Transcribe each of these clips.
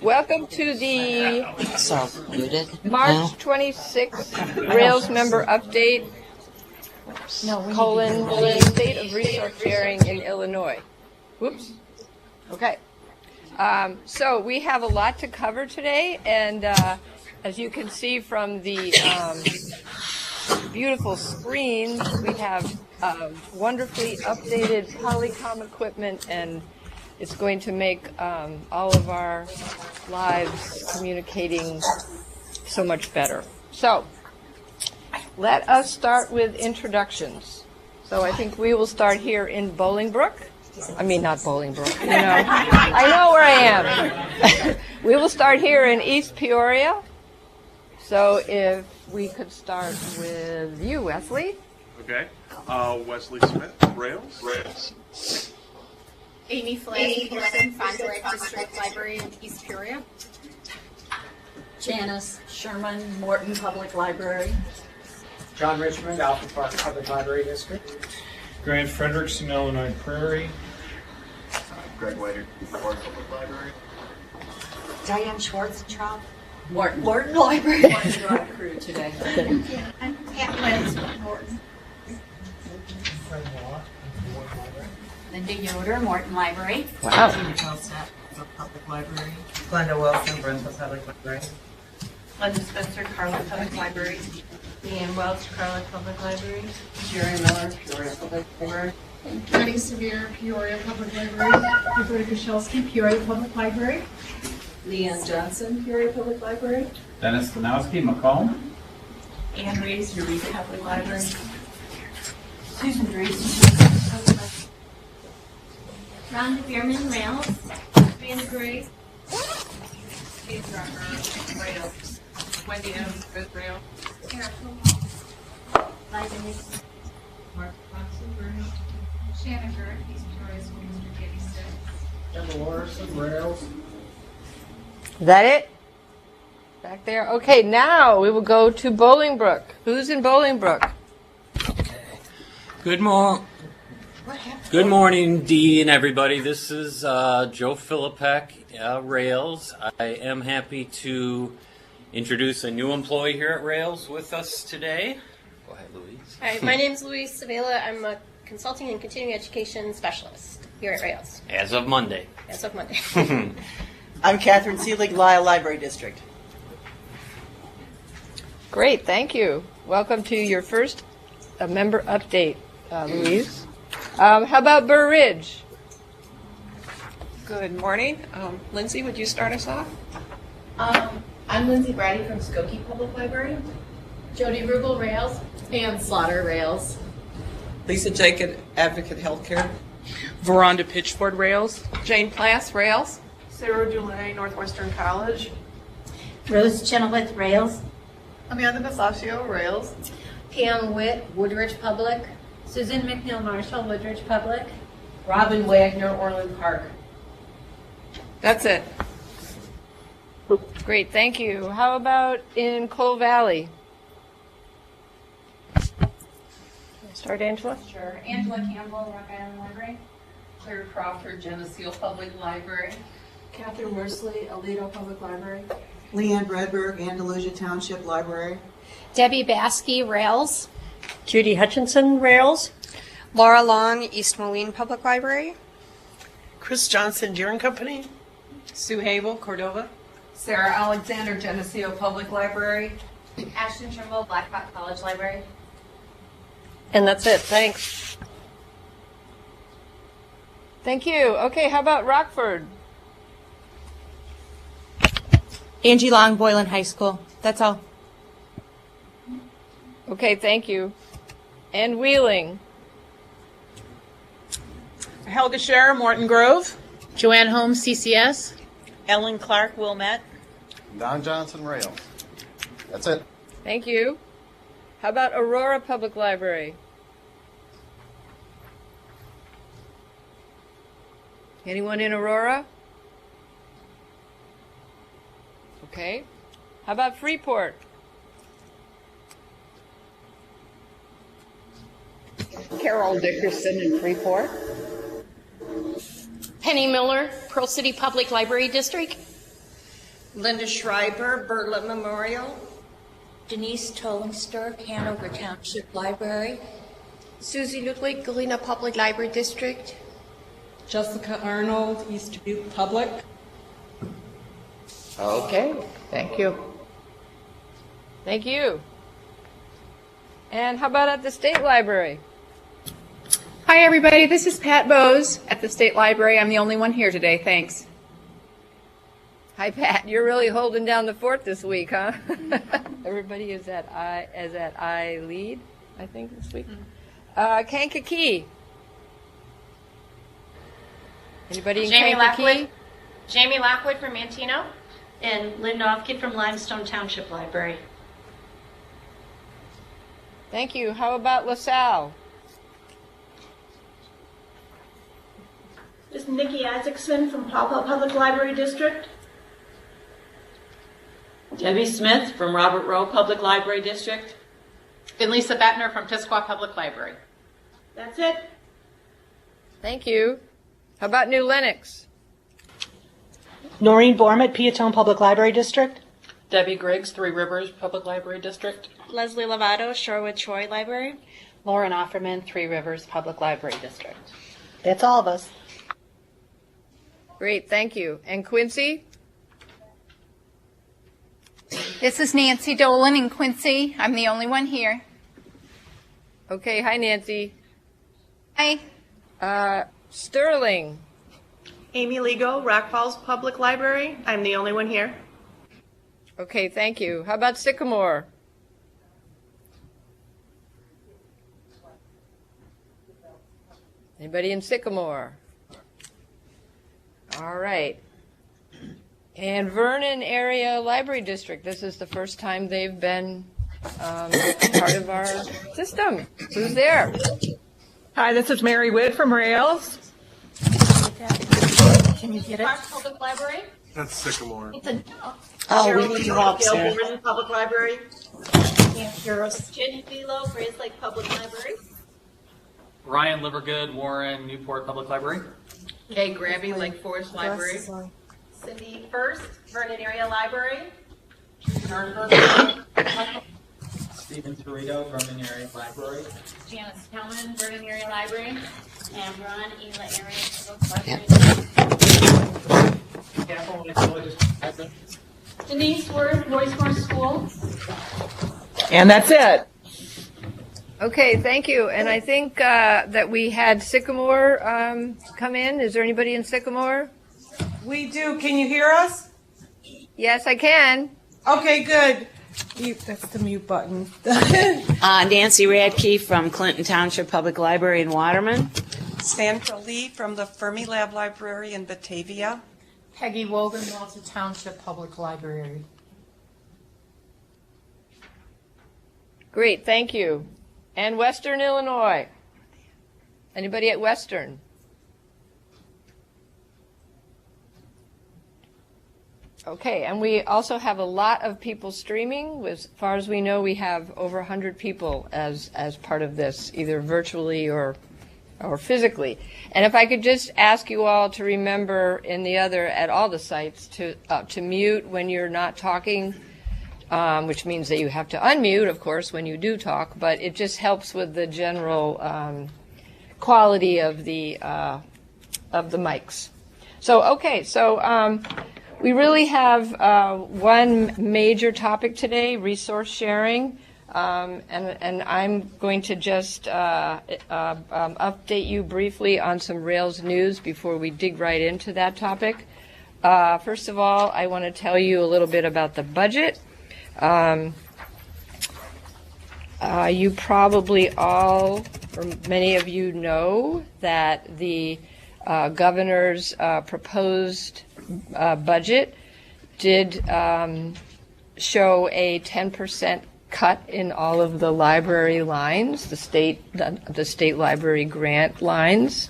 Welcome to the March 26th RAILS member update, the state of resource sharing in Illinois. Whoops. Okay. So we have a lot to cover today, and as you can see from the beautiful screens, we have wonderfully updated Polycom equipment, and it's going to make all of our lives communicating so much better. So let us start with introductions. So I think we will start here in Bolingbrook. I mean, not Bolingbrook, you know. I know where I am. We will start here in East Peoria. So if we could start with you, Wesley. Okay. Wesley Smith, RAILS. Amy Flash-Wilson, Fond du Lac District Library in East Peoria. Janice Sherman, Morton Public Library. John Richmond, Alpha Park Public Library District. Grant Frederickson, Illinois Prairie. Greg Whiter, Ford Public Library. Diane Schwarzentraub, Morton Library. Morton brought a crew today. I'm Pat Lentz with Morton. Linda Yoder, Morton Library. Wow. Telstat, Public Library. Glenda Wilson, Brunswick Public Library. Linda Spencer, Carlin Public Library. Leanne Welch, Carlin Public Library. Jerry Miller, Peoria Public Library. Jenny Severe, Peoria Public Library. Roberta Koshelski, Peoria Public Library. Leanne Johnson, Peoria Public Library. Dennis Stanowski, Macomb. Anne Rees, Eureka Public Library. Susan Drees, Rhonda Bierman, RAILS. Van Gray. Kate Drucker, RAILS. Wendy Adams, Fifth Rail. Eric Library. Mark Foxen, Shannon Gert, East Peoria School District 86. Kendall Larson, RAILS. Is that it? Back there? Okay, now we will go to Bolingbrook. Who's in Bolingbrook? Good morning, Dee and everybody. This is Joe Philippek, RAILS. I am happy to introduce a new employee here at RAILS with us today. Go ahead, Louise. Hi, my name is Louise Savela. I'm a consulting and continuing education specialist here at RAILS. As of Monday. As of Monday. I'm Catherine Seelig, Lyle Library District. Great, thank you. Welcome to your first member update, Louise. How about Burr Ridge? Good morning. Lindsay, would you start us off? I'm Lindsay Brady from Skokie Public Library. Jody Rubel, RAILS. Ann Slaughter, RAILS. Lisa Jacob, Advocate Healthcare. Veronda Pitchford, RAILS. Jane Plass, RAILS. Sarah Dulay, Northwestern College. Rose Chenoweth, RAILS. Amanda Basaccio, RAILS. Pam Witt, Woodridge Public. Susan McNeil Marshall, Woodridge Public. Robin Wagner, Orland Park. That's it. Great, thank you. How about in Coal Valley? Start, Angela? Sure. Angela Campbell, Rock Island Library. Claire Crawford, Geneseo Public Library. Catherine Worsley, Aledo Public Library. Leanne Bradberg, Andalusia Township Library. Debbie Baskey, RAILS. Judy Hutchinson, RAILS. Laura Long, East Moline Public Library. Chris Johnson, Deere & Company. Sue Habel, Cordova. Sarah Alexander, Geneseo Public Library. Ashton Trimble, Black Hawk College Library. And that's it. Thanks. Thank you. Okay, how about Rockford? Angie Long, Boylan High School. That's all. Okay, thank you. And Wheeling. Helga Scherer, Morton Grove. Joanne Holmes, CCS. Ellen Clark, Wilmette. Don Johnson, RAILS. That's it. Thank you. How about Aurora Public Library? Anyone in Aurora? Okay. How about Freeport? Carol Dickerson in Freeport. Penny Miller, Pearl City Public Library District. Linda Schreiber, Bertlet Memorial. Denise Tollingster, Hanover Township Library. Susie Ludwig, Galena Public Library District. Jessica Arnold, East Dubuque Public. Okay, thank you. Thank you. And how about at the State Library? Hi, everybody. This is Pat Bowes at the State Library. I'm the only one here today. Thanks. Hi, Pat. You're really holding down the fort this week, huh? Everybody is at I lead, I think, this week. Kankakee. Anybody in Jamie Kankakee? Lockwood. Jamie Lockwood from Mantino. And Lynn Novke from Limestone Township Library. Thank you. How about LaSalle? This is Nikki Isaacson from Paw Paw Public Library District. Debbie Smith from Robert Rowe Public Library District. And Lisa Bettner from Tisquoia Public Library. That's it. Thank you. How about New Lenox? Noreen Borm at Peatone Public Library District. Debbie Griggs, Three Rivers Public Library District. Leslie Lovato, Shorewood Troy Library. Lauren Offerman, Three Rivers Public Library District. That's all of us. Great, thank you. And Quincy? This is Nancy Dolan in Quincy. I'm the only one here. Okay, hi, Nancy. Hi. Sterling. Amy Lego, Rock Falls Public Library. I'm the only one here. Okay, thank you. How about Sycamore? Anybody in Sycamore? All right. And Vernon Area Library District. This is the first time they've been part of our system. Who's there? Hi, this is Mary Witt from Rails. Can you get it? Park Public Library. That's Sycamore. It's a We need your help, Sarah. Gilborn Public Library. Jen Velo, Grays Lake Public Library. Ryan Livergood, Warren, Newport Public Library. Kay Grabby, Lake Forest Library. Cindy First, Vernon Area Library. Stephen Torito, Vernon Area Library. Janice Hellman, Vernon Area Library. And Ron Ela Area Public Library. Denise Worth, Roycemore School. And that's it. Okay, thank you. And I think that we had Sycamore come in. Is there anybody in Sycamore? We do. Can you hear us? Yes, I can. Okay, good. That's the mute button. Nancy Radke from Clinton Township Public Library in Waterman. Sandra Lee from the Fermilab Library in Batavia. Peggy Wogan, Walter Township Public Library. Great, thank you. And Western Illinois. Anybody at Western? Okay, and we also have a lot of people streaming. As far as we know, we have over 100 people as part of this, either virtually or physically. And if I could just ask you all to remember at all the sites to mute when you're not talking, which means that you have to unmute, of course, when you do talk, but it just helps with the general quality of the mics. So, we really have one major topic today, resource sharing, and I'm going to just update you briefly on some RAILS news before we dig right into that topic. First of all, I want to tell you a little bit about the budget. You probably all, or many of you know that the governor's proposed budget did show a 10% cut in all of the library lines, the state library grant lines.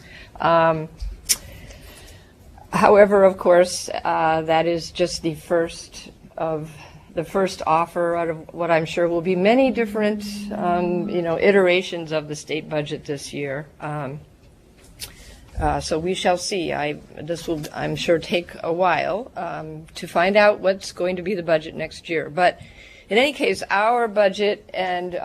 However, of course, that is just the first offer out of what I'm sure will be many different, iterations of the state budget this year. So we shall see. This will, I'm sure, take a while to find out what's going to be the budget next year. But in any case, our budget and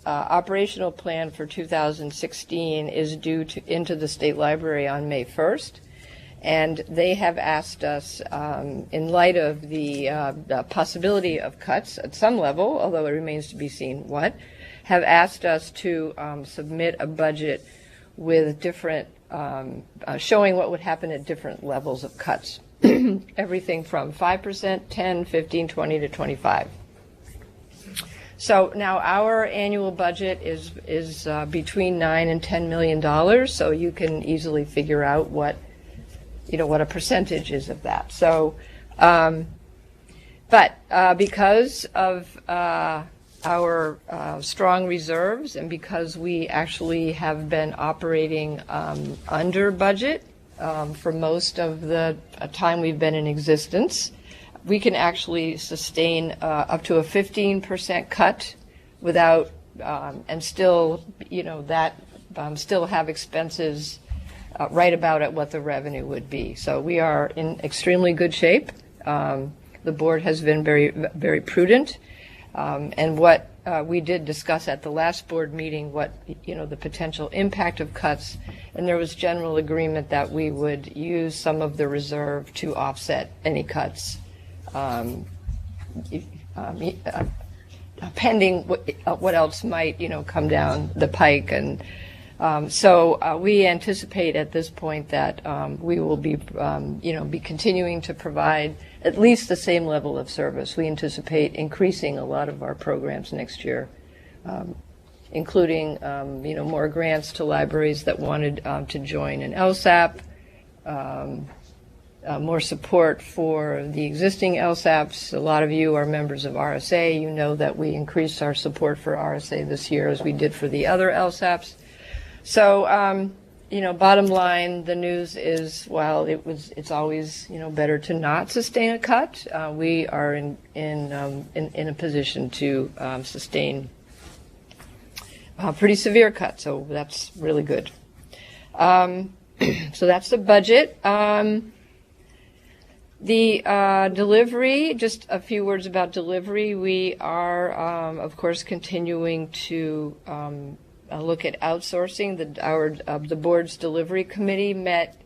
operational plan for 2016 is due into the State Library on May 1st. And they have asked us, in light of the possibility of cuts at some level, although it remains to be seen what, have asked us to submit a budget with different, showing what would happen at different levels of cuts. Everything from 5%, 10, 15, 20 to 25. So now our annual budget is between $9 and $10 million, so you can easily figure out what a percentage is of that. So, but because of our strong reserves and because we actually have been operating under budget for most of the time we've been in existence, we can actually sustain up to a 15% cut without, and still, still have expenses right about at what the revenue would be. So we are in extremely good shape. The board has been very, very prudent. And what we did discuss at the last board meeting, the potential impact of cuts, and there was general agreement that we would use some of the reserve to offset any cuts, pending what else might, come down the pike. And so we anticipate at this point that we will be, be continuing to provide at least the same level of service. We anticipate increasing a lot of our programs next year, including, more grants to libraries that wanted to join an LSAP, more support for the existing LSAPs. A lot of you are members of RSA. You know that we increased our support for RSA this year as we did for the other LSAPs. So, bottom line, the news is, while it's always, better to not sustain a cut, we are in a position to sustain a pretty severe cut. So that's really good. So that's the budget. The delivery, just a few words about delivery. We are, of course, continuing to look at outsourcing. The board's delivery committee met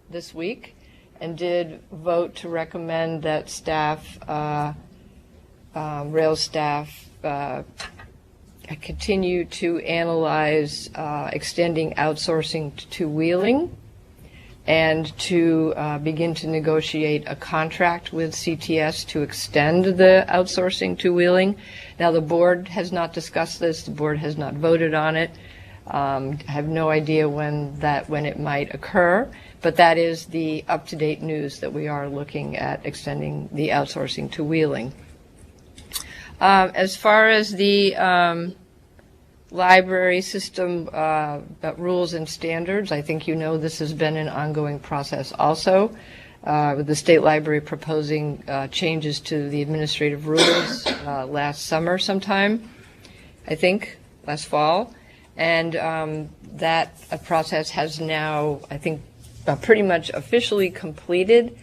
this week and did vote to recommend that staff, RAILS staff, continue to analyze extending outsourcing to Wheeling and to begin to negotiate a contract with CTS to extend the outsourcing to Wheeling. Now, the board has not discussed this. The board has not voted on it. I have no idea when it might occur, but that is the up-to-date news, that we are looking at extending the outsourcing to Wheeling. As far as the library system rules and standards, I think this has been an ongoing process also, with the State Library proposing changes to the administrative rules last summer sometime, I think, last fall. And that process has now, I think, pretty much officially completed.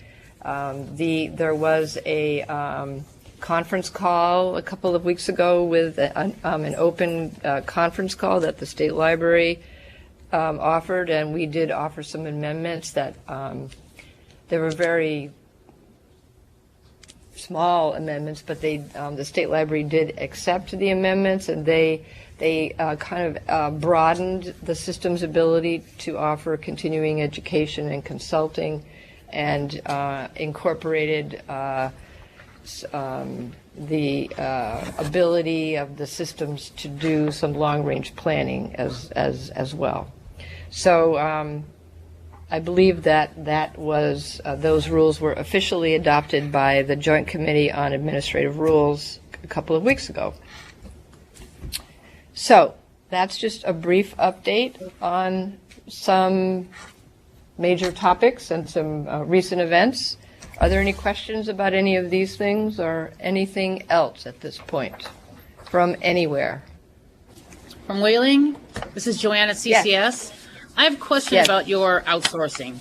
There was a conference call a couple of weeks ago with an open conference call that the State Library offered, and we did offer some amendments that they were very small amendments, but the State Library did accept the amendments, and they kind of broadened the system's ability to offer continuing education and consulting, and incorporated the ability of the systems to do some long-range planning as well. So I believe that was those rules were officially adopted by the Joint Committee on Administrative Rules a couple of weeks ago. So that's just a brief update on some major topics and some recent events. Are there any questions about any of these things or anything else at this point from anywhere? From Wheeling, this is Joanne at CCS. Yes. I have a question Yes. about your outsourcing.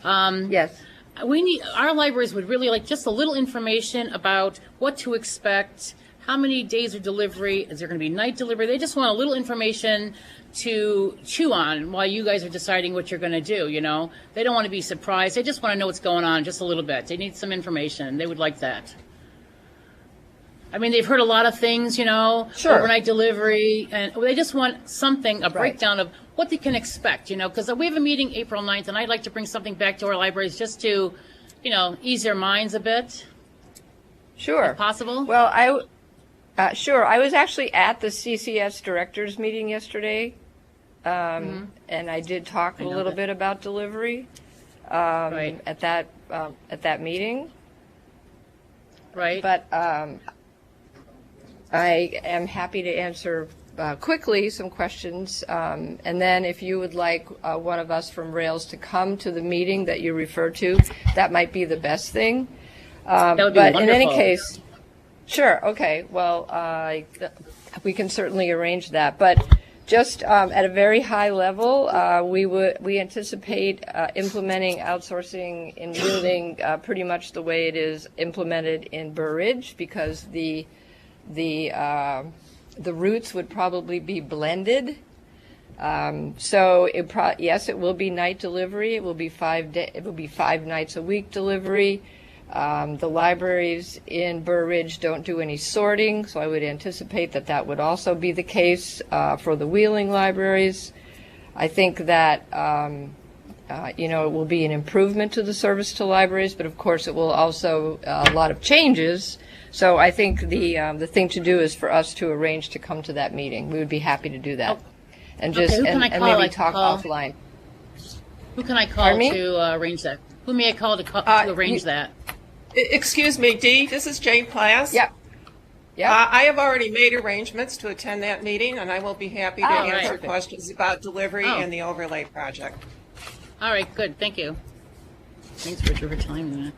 Yes. Our libraries would really like just a little information about what to expect, how many days of delivery, is there going to be night delivery? They just want a little information to chew on while you guys are deciding what you're going to do, you know? They don't want to be surprised. They just want to know what's going on just a little bit. They need some information. They would like that. I mean, they've heard a lot of things, you know, Sure. overnight delivery, and they just want something, a breakdown of what they can expect, you know, because we have a meeting April 9th, and I'd like to bring something back to our libraries just to, you know, ease their minds a bit. Sure. If possible. Well, sure. I was actually at the CCS directors meeting yesterday, and I did talk a little bit about delivery at that meeting. Right. But I am happy to answer quickly some questions, and then if you would like one of us from RAILS to come to the meeting that you refer to, that might be the best thing. That would be but wonderful. in any case, sure, okay, well, we can certainly arrange that. But just at a very high level, we anticipate implementing outsourcing in Wheeling pretty much the way it is implemented in Burr Ridge, because the routes would probably be blended. So yes, it will be night delivery. It will be 5 nights a week delivery. The libraries in Burr Ridge don't do any sorting, so I would anticipate that would also be the case for the Wheeling libraries. I think that it will be an improvement to the service to libraries, but of course it will also a lot of changes. So I think the thing to do is for us to arrange to come to that meeting. We would be happy to do that, and just who can I call? maybe talk offline. Who can I call to arrange that? Who may I call to arrange that? Excuse me, Dee, this is Jane Plass. Yeah. I have already made arrangements to attend that meeting, and I will be happy to answer questions about delivery and the overlay project. All right, good. Thank you. Thanks for telling me that.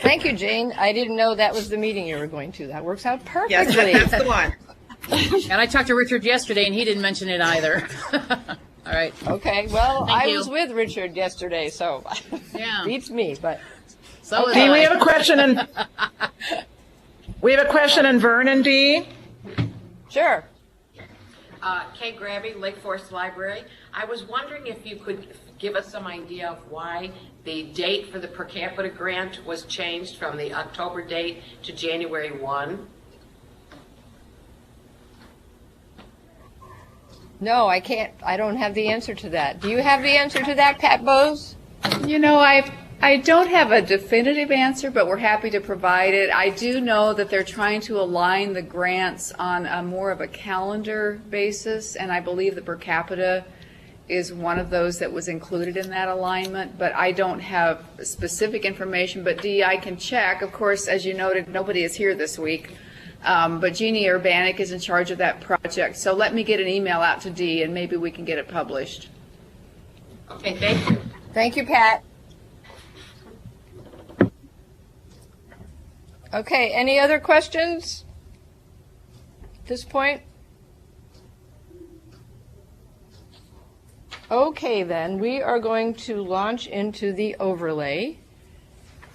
Thank you, Jane. I didn't know that was the meeting you were going to. That works out perfectly. Yes, that's the one. And I talked to Richard yesterday, and he didn't mention it either. All right. Okay. Well, Thank I you. was with Richard yesterday, so beats me. But so Dee, we have a question in Vernon, Dee. Sure. Kay Grabby, Lake Forest Library. I was wondering if you could give us some idea of why the date for the per capita grant was changed from the October date to January 1. No, I can't. I don't have the answer to that. Do you have the answer to that, Pat Bowes? You know, I don't have a definitive answer, but we're happy to provide it. I do know that they're trying to align the grants on a more of a calendar basis, and I believe that per capita is one of those that was included in that alignment, but I don't have specific information. But Dee, I can check. Of course, as you noted, nobody is here this week, but Jeannie Urbanik is in charge of that project. So let me get an email out to Dee, and maybe we can get it published. Okay, thank you. Thank you, Pat. Okay, any other questions at this point? Okay, then, we are going to launch into the overlay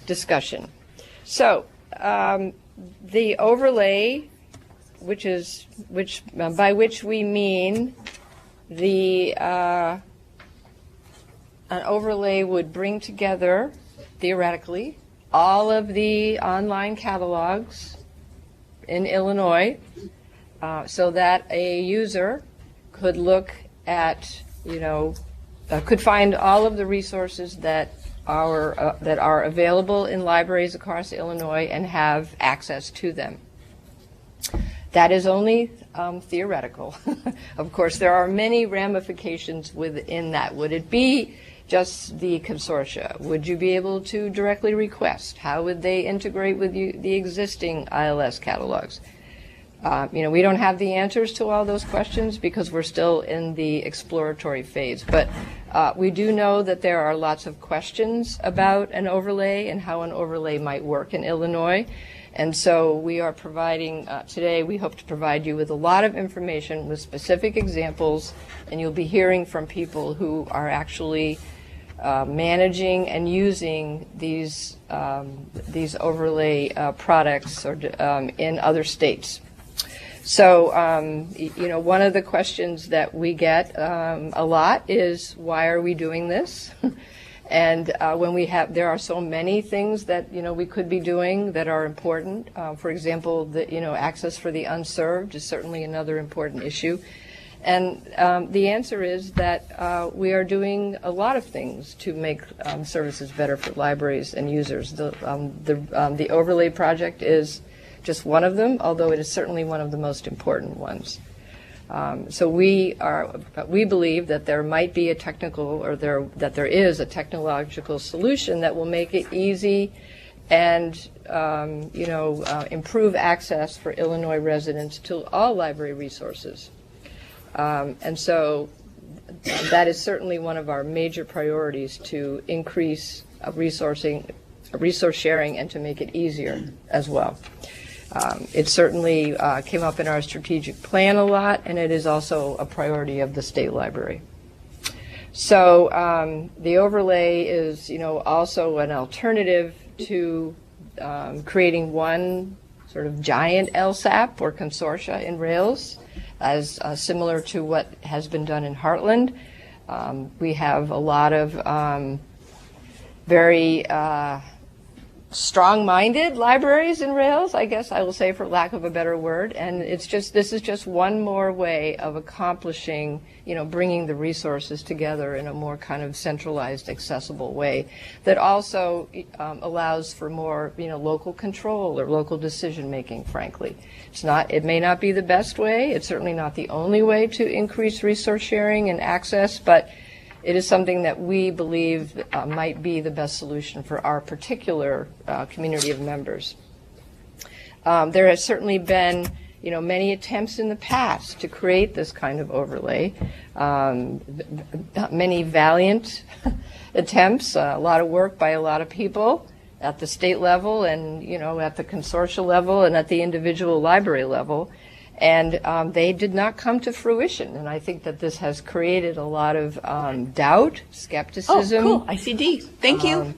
discussion. So, the overlay, by which we mean an overlay would bring together, theoretically, all of the online catalogs in Illinois, so that a user could look at, could find all of the resources that are available in libraries across Illinois and have access to them. That is only theoretical. Of course, there are many ramifications within that. Would it be just the consortia? Would you be able to directly request? How would they integrate with the existing ILS catalogs? We don't have the answers to all those questions because we're still in the exploratory phase. But We do know that there are lots of questions about an overlay and how an overlay might work in Illinois. And so we are providing, today we hope to provide you with a lot of information with specific examples, and you'll be hearing from people who are actually managing and using these overlay products or, in other states. So, one of the questions that we get a lot is, why are we doing this? And there are so many things that, we could be doing that are important. For example, access for the unserved is certainly another important issue. And the answer is that we are doing a lot of things to make services better for libraries and users. The overlay project is just one of them, although it is certainly one of the most important ones. So we believe that there might be a that there is a technological solution that will make it easy and improve access for Illinois residents to all library resources. And so that is certainly one of our major priorities, to increase resource sharing and to make it easier as well. It certainly came up in our strategic plan a lot, and it is also a priority of the state library. So the overlay is, also an alternative to creating one sort of giant LSAP or consortia in RAILS, as similar to what has been done in Heartland. We have a lot of very strong-minded libraries in RAILS, I guess I will say, for lack of a better word, and this is just one more way of accomplishing, bringing the resources together in a more kind of centralized, accessible way that also allows for more, local control or local decision-making, frankly. It may not be the best way, it's certainly not the only way to increase resource sharing and access, but it is something that we believe might be the best solution for our particular community of members. There has certainly been, many attempts in the past to create this kind of overlay. Many valiant attempts, a lot of work by a lot of people at the state level and, at the consortia level and at the individual library level. And they did not come to fruition. And I think that this has created a lot of doubt, skepticism. Oh, cool. I see Dee. Thank you.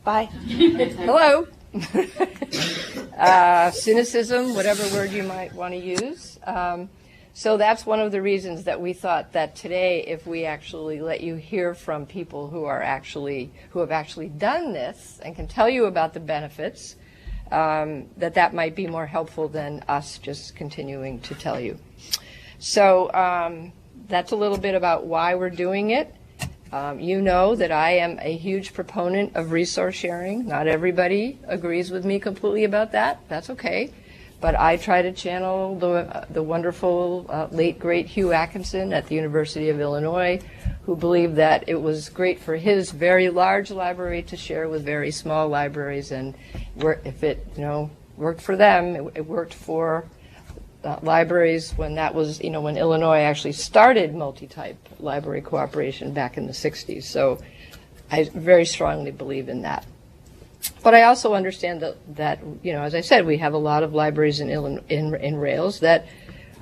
Bye. Hello. Cynicism, whatever word you might want to use. So that's one of the reasons that we thought that today, if we actually let you hear from people who have actually done this and can tell you about the benefits, that might be more helpful than us just continuing to tell you. So that's a little bit about why we're doing it. You know that I am a huge proponent of resource sharing. Not everybody agrees with me completely about that. That's okay. But I try to channel the wonderful late, great Hugh Atkinson at the University of Illinois, who believed that it was great for his very large library to share with very small libraries, and if it worked for them, it worked for libraries when that was when Illinois actually started multi-type library cooperation back in the 60s. So I very strongly believe in that. But I also understand that as I said, we have a lot of libraries in RAILS that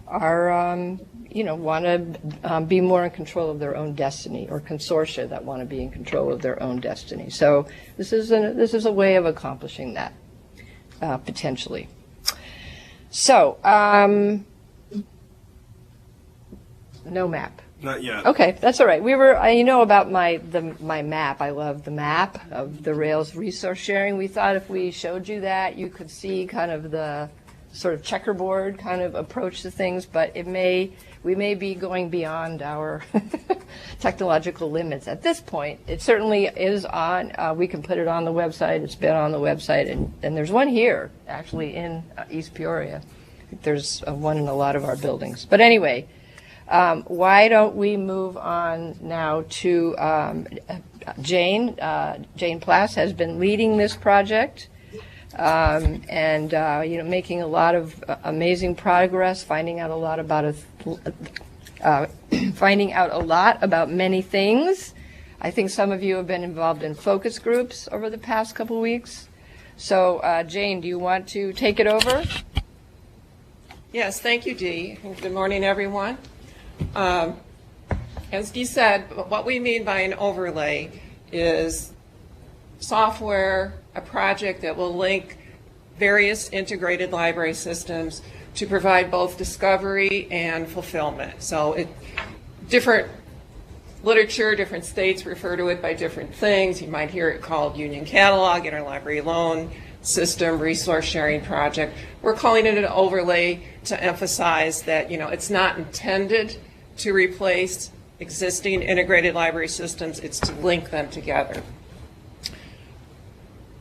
are want to be more in control of their own destiny, or consortia that want to be in control of their own destiny. So this is a way of accomplishing that potentially. So no map. Not yet. Okay, that's all right. We were, about my map. I love the map of the RAILS resource sharing. We thought if we showed you that, you could see kind of the sort of checkerboard kind of approach to things, but we may be going beyond our technological limits at this point. It certainly is on. We can put it on the website. It's been on the website, and there's one here actually in East Peoria. I think there's one in a lot of our buildings. But anyway. Why don't we move on now to Jane? Jane Plass has been leading this project and making a lot of amazing progress, finding out a lot about finding out a lot about many things. I think some of you have been involved in focus groups over the past couple weeks. So, Jane, do you want to take it over? Yes, thank you, Dee. Good morning, everyone. As Dee said, what we mean by an overlay is software, a project that will link various integrated library systems to provide both discovery and fulfillment. So different literature, different states refer to it by different things. You might hear it called Union Catalog, Interlibrary Loan System, Resource Sharing Project. We're calling it an overlay to emphasize that, it's not intended to replace existing integrated library systems, it's to link them together.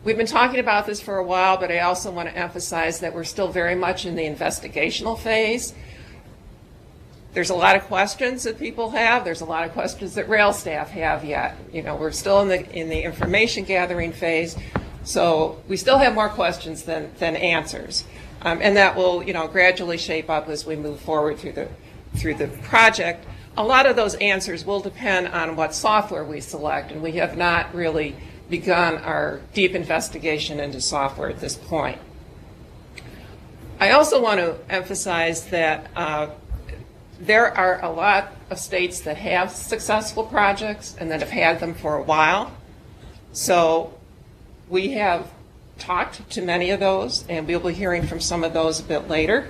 We've been talking about this for a while, but I also want to emphasize that we're still very much in the investigational phase. There's a lot of questions that people have. There's a lot of questions that RAILS staff have yet. We're still in the information gathering phase, so we still have more questions than answers. And that will, gradually shape up as we move forward through the project. A lot of those answers will depend on what software we select, and we have not really begun our deep investigation into software at this point. I also want to emphasize that there are a lot of states that have successful projects and that have had them for a while. So we have talked to many of those, and we'll be hearing from some of those a bit later.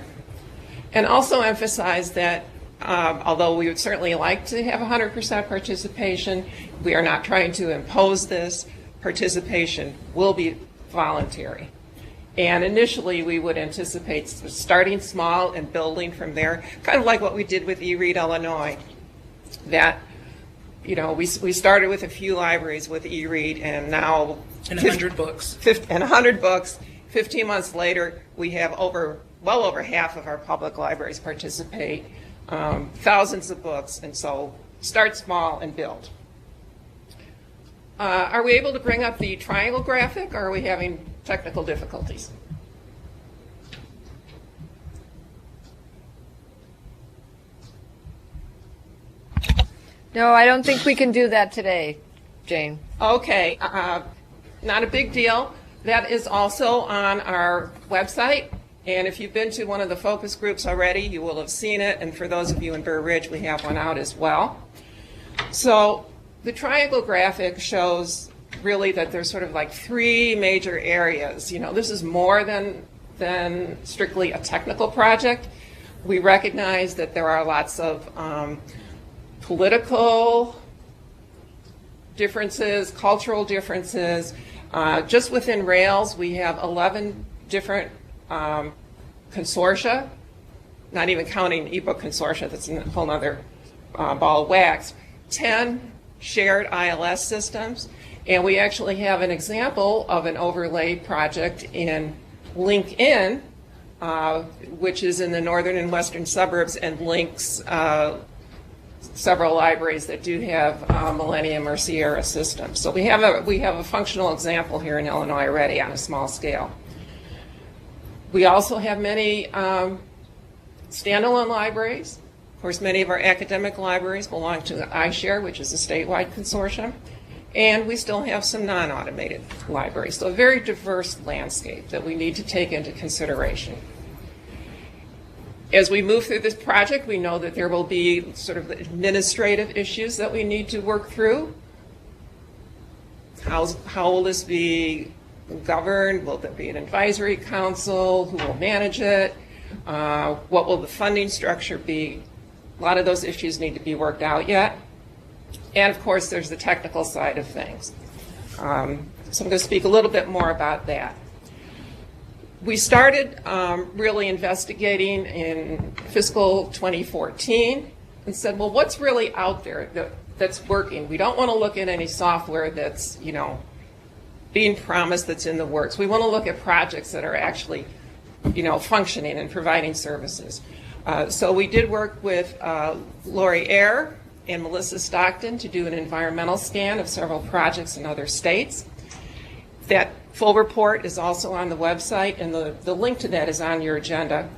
And also emphasize that although we would certainly like to have 100% participation, we are not trying to impose this. Participation will be voluntary. And initially, we would anticipate starting small and building from there, kind of like what we did with eRead Illinois. That, we started with a few libraries with eRead, and now... And 100 books. And 100 books. 15 months later, we have well over half of our public libraries participate, thousands of books, and so start small and build. Are we able to bring up the triangle graphic, or are we having technical difficulties? No, I don't think we can do that today, Jane. Okay, not a big deal. That is also on our website, and if you've been to one of the focus groups already, you will have seen it, and for those of you in Burr Ridge, we have one out as well. So the triangle graphic shows really that there's sort of like three major areas. This is more than strictly a technical project. We recognize that there are lots of political differences, cultural differences. Just within RAILS, we have 11 different consortia, not even counting ebook consortia, that's a whole other ball of wax, 10 shared ILS systems, and we actually have an example of an overlay project in LinkedIn, which is in the northern and western suburbs and links several libraries that do have Millennium or Sierra systems. So we have a functional example here in Illinois already on a small scale. We also have many standalone libraries. Of course, many of our academic libraries belong to the iShare, which is a statewide consortium, and we still have some non-automated libraries. So a very diverse landscape that we need to take into consideration. As we move through this project, we know that there will be sort of administrative issues that we need to work through. How will this be governed? Will there be an advisory council? Who will manage it? What will the funding structure be? A lot of those issues need to be worked out yet. And of course, there's the technical side of things. So I'm going to speak a little bit more about that. We started really investigating in fiscal 2014 and said, well, what's really out there that's working? We don't want to look at any software that's, being promised that's in the works. We want to look at projects that are actually, functioning and providing services. So we did work with Lori Eyre and Melissa Stockton to do an environmental scan of several projects in other states. That full report is also on the website, and the link to that is on your agenda.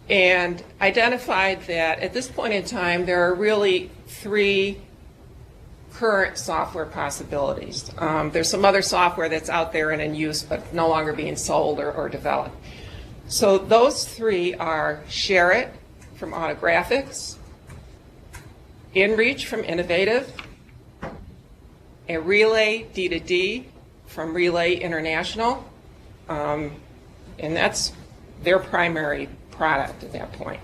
and identified that at this point in time, there are really 3 current software possibilities. There's some other software that's out there and in use, but no longer being sold or developed. So those 3 are Share It from Autographics, InReach from Innovative, and Relay D2D from Relay International, and that's their primary product at that point.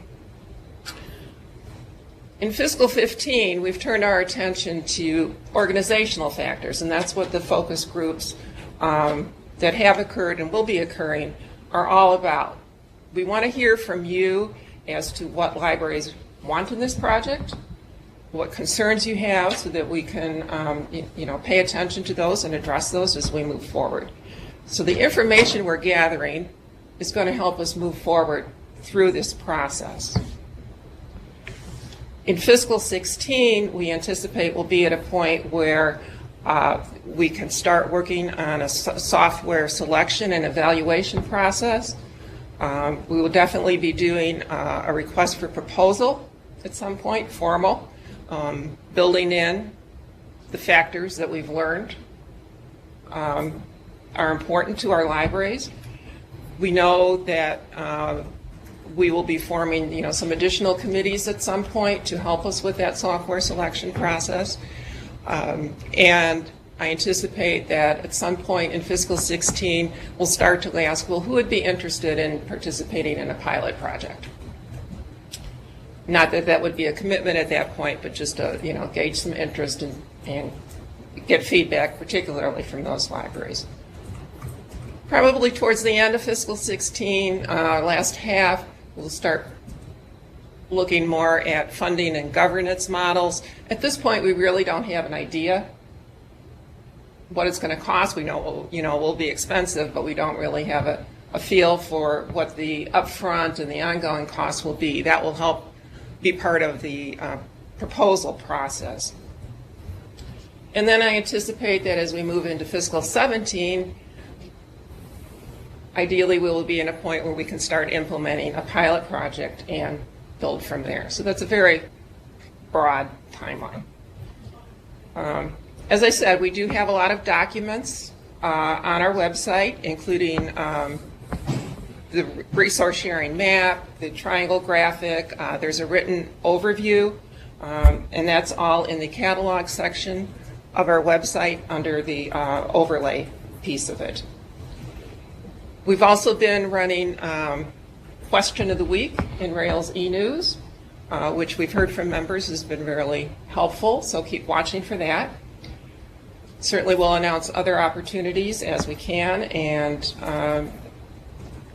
In fiscal 15, we've turned our attention to organizational factors, and that's what the focus groups that have occurred and will be occurring are all about. We want to hear from you as to what libraries want in this project, what concerns you have, so that we can pay attention to those and address those as we move forward. So the information we're gathering is going to help us move forward through this process. In fiscal 16, we anticipate we'll be at a point where we can start working on a software selection and evaluation process. We will definitely be doing a request for proposal at some point, formal, building in the factors that we've learned are important to our libraries. We know that we will be forming, some additional committees at some point to help us with that software selection process. And I anticipate that at some point in fiscal 16, we'll start to ask, well, who would be interested in participating in a pilot project? Not that that would be a commitment at that point, but just to, gauge some interest and get feedback, particularly from those libraries. Probably towards the end of fiscal 16, last half, we'll start looking more at funding and governance models. At this point, we really don't have an idea what it's going to cost. We know, will be expensive, but we don't really have a feel for what the upfront and the ongoing costs will be. That will help be part of the proposal process. And then I anticipate that as we move into fiscal 17, ideally we will be in a point where we can start implementing a pilot project and build from there. So that's a very broad timeline. As I said, we do have a lot of documents on our website, including the resource sharing map, the triangle graphic. There's a written overview, and that's all in the catalog section of our website under the overlay piece of it. We've also been running Question of the Week in RAILS e-News, which we've heard from members has been really helpful, so keep watching for that. Certainly we'll announce other opportunities as we can, and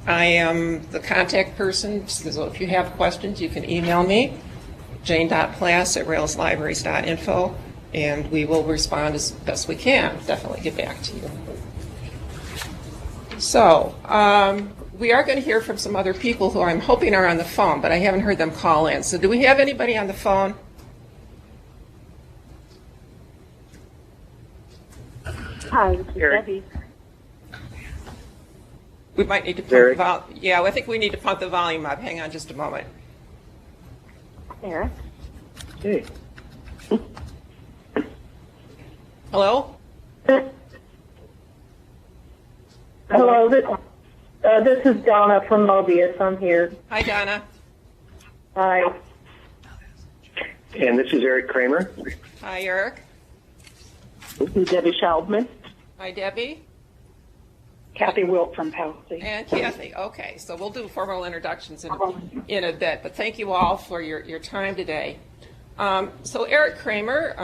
I am the contact person, so if you have questions, you can email me, jane.plass@railslibraries.info, and we will respond as best we can. Definitely get back to you. So, we are going to hear from some other people who I'm hoping are on the phone, but I haven't heard them call in. So do we have anybody on the phone? Hi, this is Debbie. We might need to pump the volume. Yeah, I think we need to pump the volume up. Hang on just a moment. Eric? Hey. Hello? Hello, this is Donna from Mobius. I'm here. Hi, Donna. Hi. And this is Eric Craymer. Hi, Eric. This is Debbie Sheldman. Hi, Debbie. Kathy Wilt from Poughkeepsie. And Kathy. Okay, so we'll do formal introductions in a bit, but thank you all for your time today. So Eric Craymer,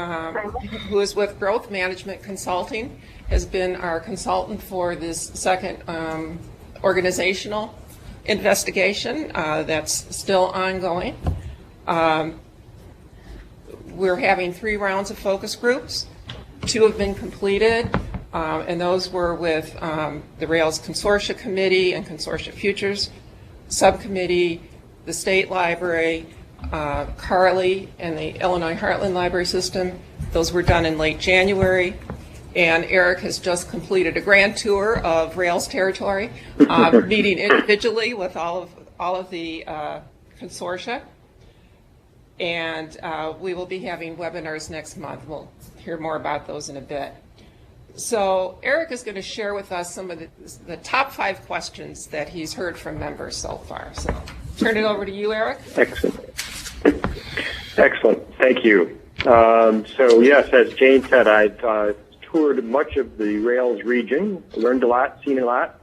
who is with Growth Management Consulting, has been our consultant for this second organizational investigation that's still ongoing. We're having 3 rounds of focus groups. 2 have been completed, and those were with the RAILS Consortia Committee and Consortia Futures Subcommittee, the State Library, Carly, and the Illinois Heartland Library System. Those were done in late January. And Eric has just completed a grand tour of RAILS territory, meeting individually with all of the consortia. And we will be having webinars next month. We'll hear more about those in a bit. So Eric is going to share with us some of the top 5 questions that he's heard from members so far. So turn it over to you, Eric. Excellent. Excellent. Thank you. So yes, as Jane said, I've toured much of the RAILS region, learned a lot, seen a lot,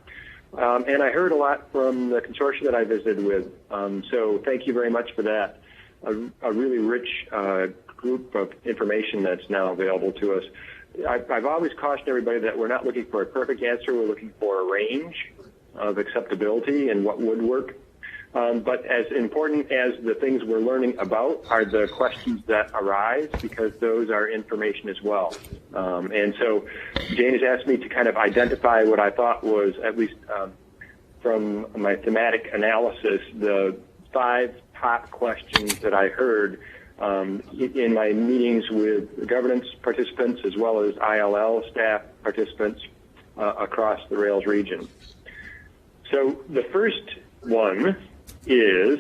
and I heard a lot from the consortia that I visited with. So thank you very much for that. A really rich group of information that's now available to us. I've always cautioned everybody that we're not looking for a perfect answer. We're looking for a range of acceptability and what would work. But as important as the things we're learning about are the questions that arise, because those are information as well. And so Jane has asked me to kind of identify what I thought was, at least from my thematic analysis, the 5 top questions that I heard in my meetings with governance participants as well as ILL staff participants across the RAILS region. So the first one is,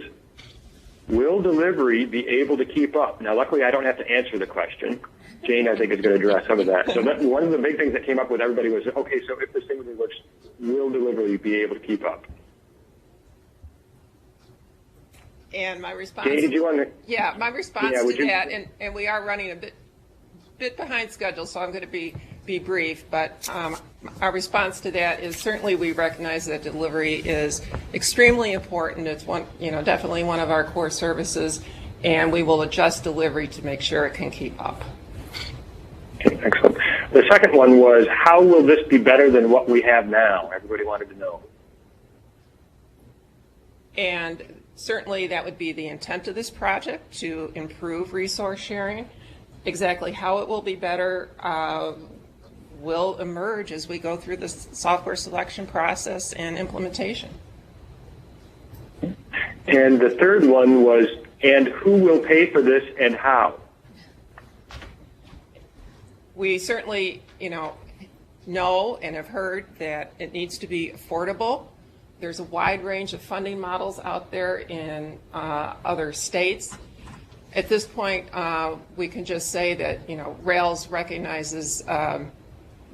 will delivery be able to keep up? Now, luckily, I don't have to answer the question. Jane, I think, is going to address some of that. So one of the big things that came up with everybody was, okay, so if this thing really works, will delivery be able to keep up? And my response, Jane, did you want to? Yeah, my response to that, and we are running a bit behind schedule, so I'm going to be brief, but our response to that is certainly we recognize that delivery is extremely important. It's definitely one of our core services, and we will adjust delivery to make sure it can keep up. Okay, excellent. The second one was, how will this be better than what we have now? Everybody wanted to know. And certainly that would be the intent of this project, to improve resource sharing. Exactly how it will be better will emerge as we go through the software selection process and implementation. And the third one was, and who will pay for this and how? We certainly, know and have heard that it needs to be affordable. There's a wide range of funding models out there in other states. At this point, we can just say that, RAILS recognizes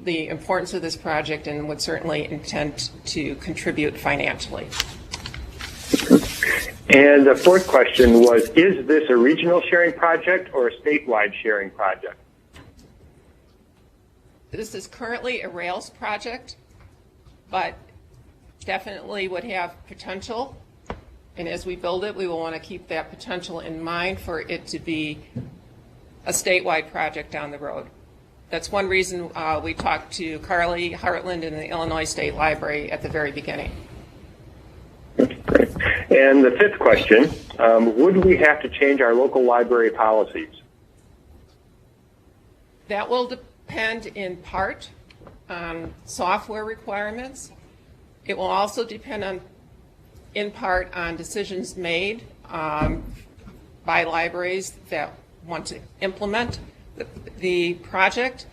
the importance of this project and would certainly intend to contribute financially. And the fourth question was, is this a regional sharing project or a statewide sharing project? This is currently a RAILS project, but definitely would have potential. And as we build it, we will want to keep that potential in mind for it to be a statewide project down the road. That's one reason we talked to Carly Hartland in the Illinois State Library at the very beginning. Great. And the fifth question, would we have to change our local library policies? That will depend in part on software requirements. It will also depend in part on decisions made by libraries that want to implement the project.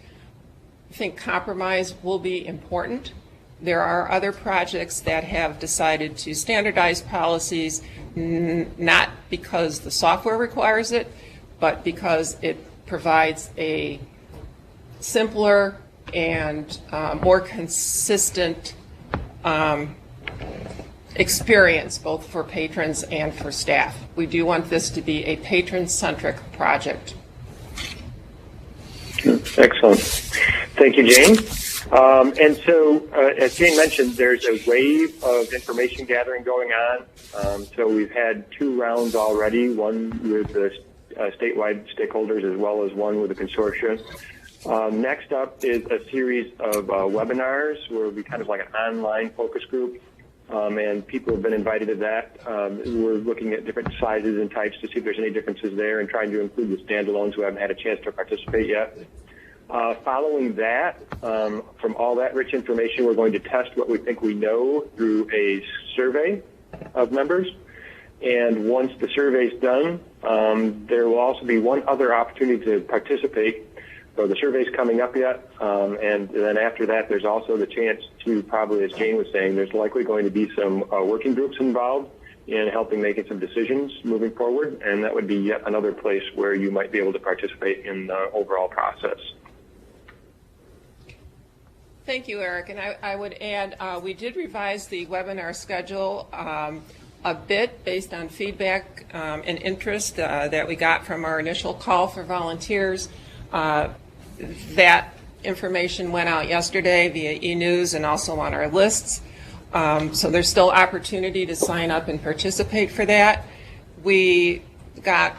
I think compromise will be important. There are other projects that have decided to standardize policies, not because the software requires it, but because it provides a simpler and more consistent experience, both for patrons and for staff. We do want this to be a patron-centric project. Excellent. Thank you, Jane. And so, as Jane mentioned, there's a wave of information gathering going on. So we've had 2 rounds already, one with the statewide stakeholders as well as one with the consortia. Next up is a series of webinars where it'll be kind of like an online focus group. And people have been invited to that. We're looking at different sizes and types to see if there's any differences there and trying to include the standalones who haven't had a chance to participate yet. Following that, from all that rich information, we're going to test what we think we know through a survey of members. And once the survey's done, there will also be one other opportunity to participate. So the survey's coming up yet, and then after that, there's also the chance to probably, as Jane was saying, there's likely going to be some working groups involved in helping making some decisions moving forward, and that would be yet another place where you might be able to participate in the overall process. Thank you, Eric. And I would add, we did revise the webinar schedule a bit based on feedback and interest that we got from our initial call for volunteers. That information went out yesterday via e-news and also on our lists. So there's still opportunity to sign up and participate for that. We got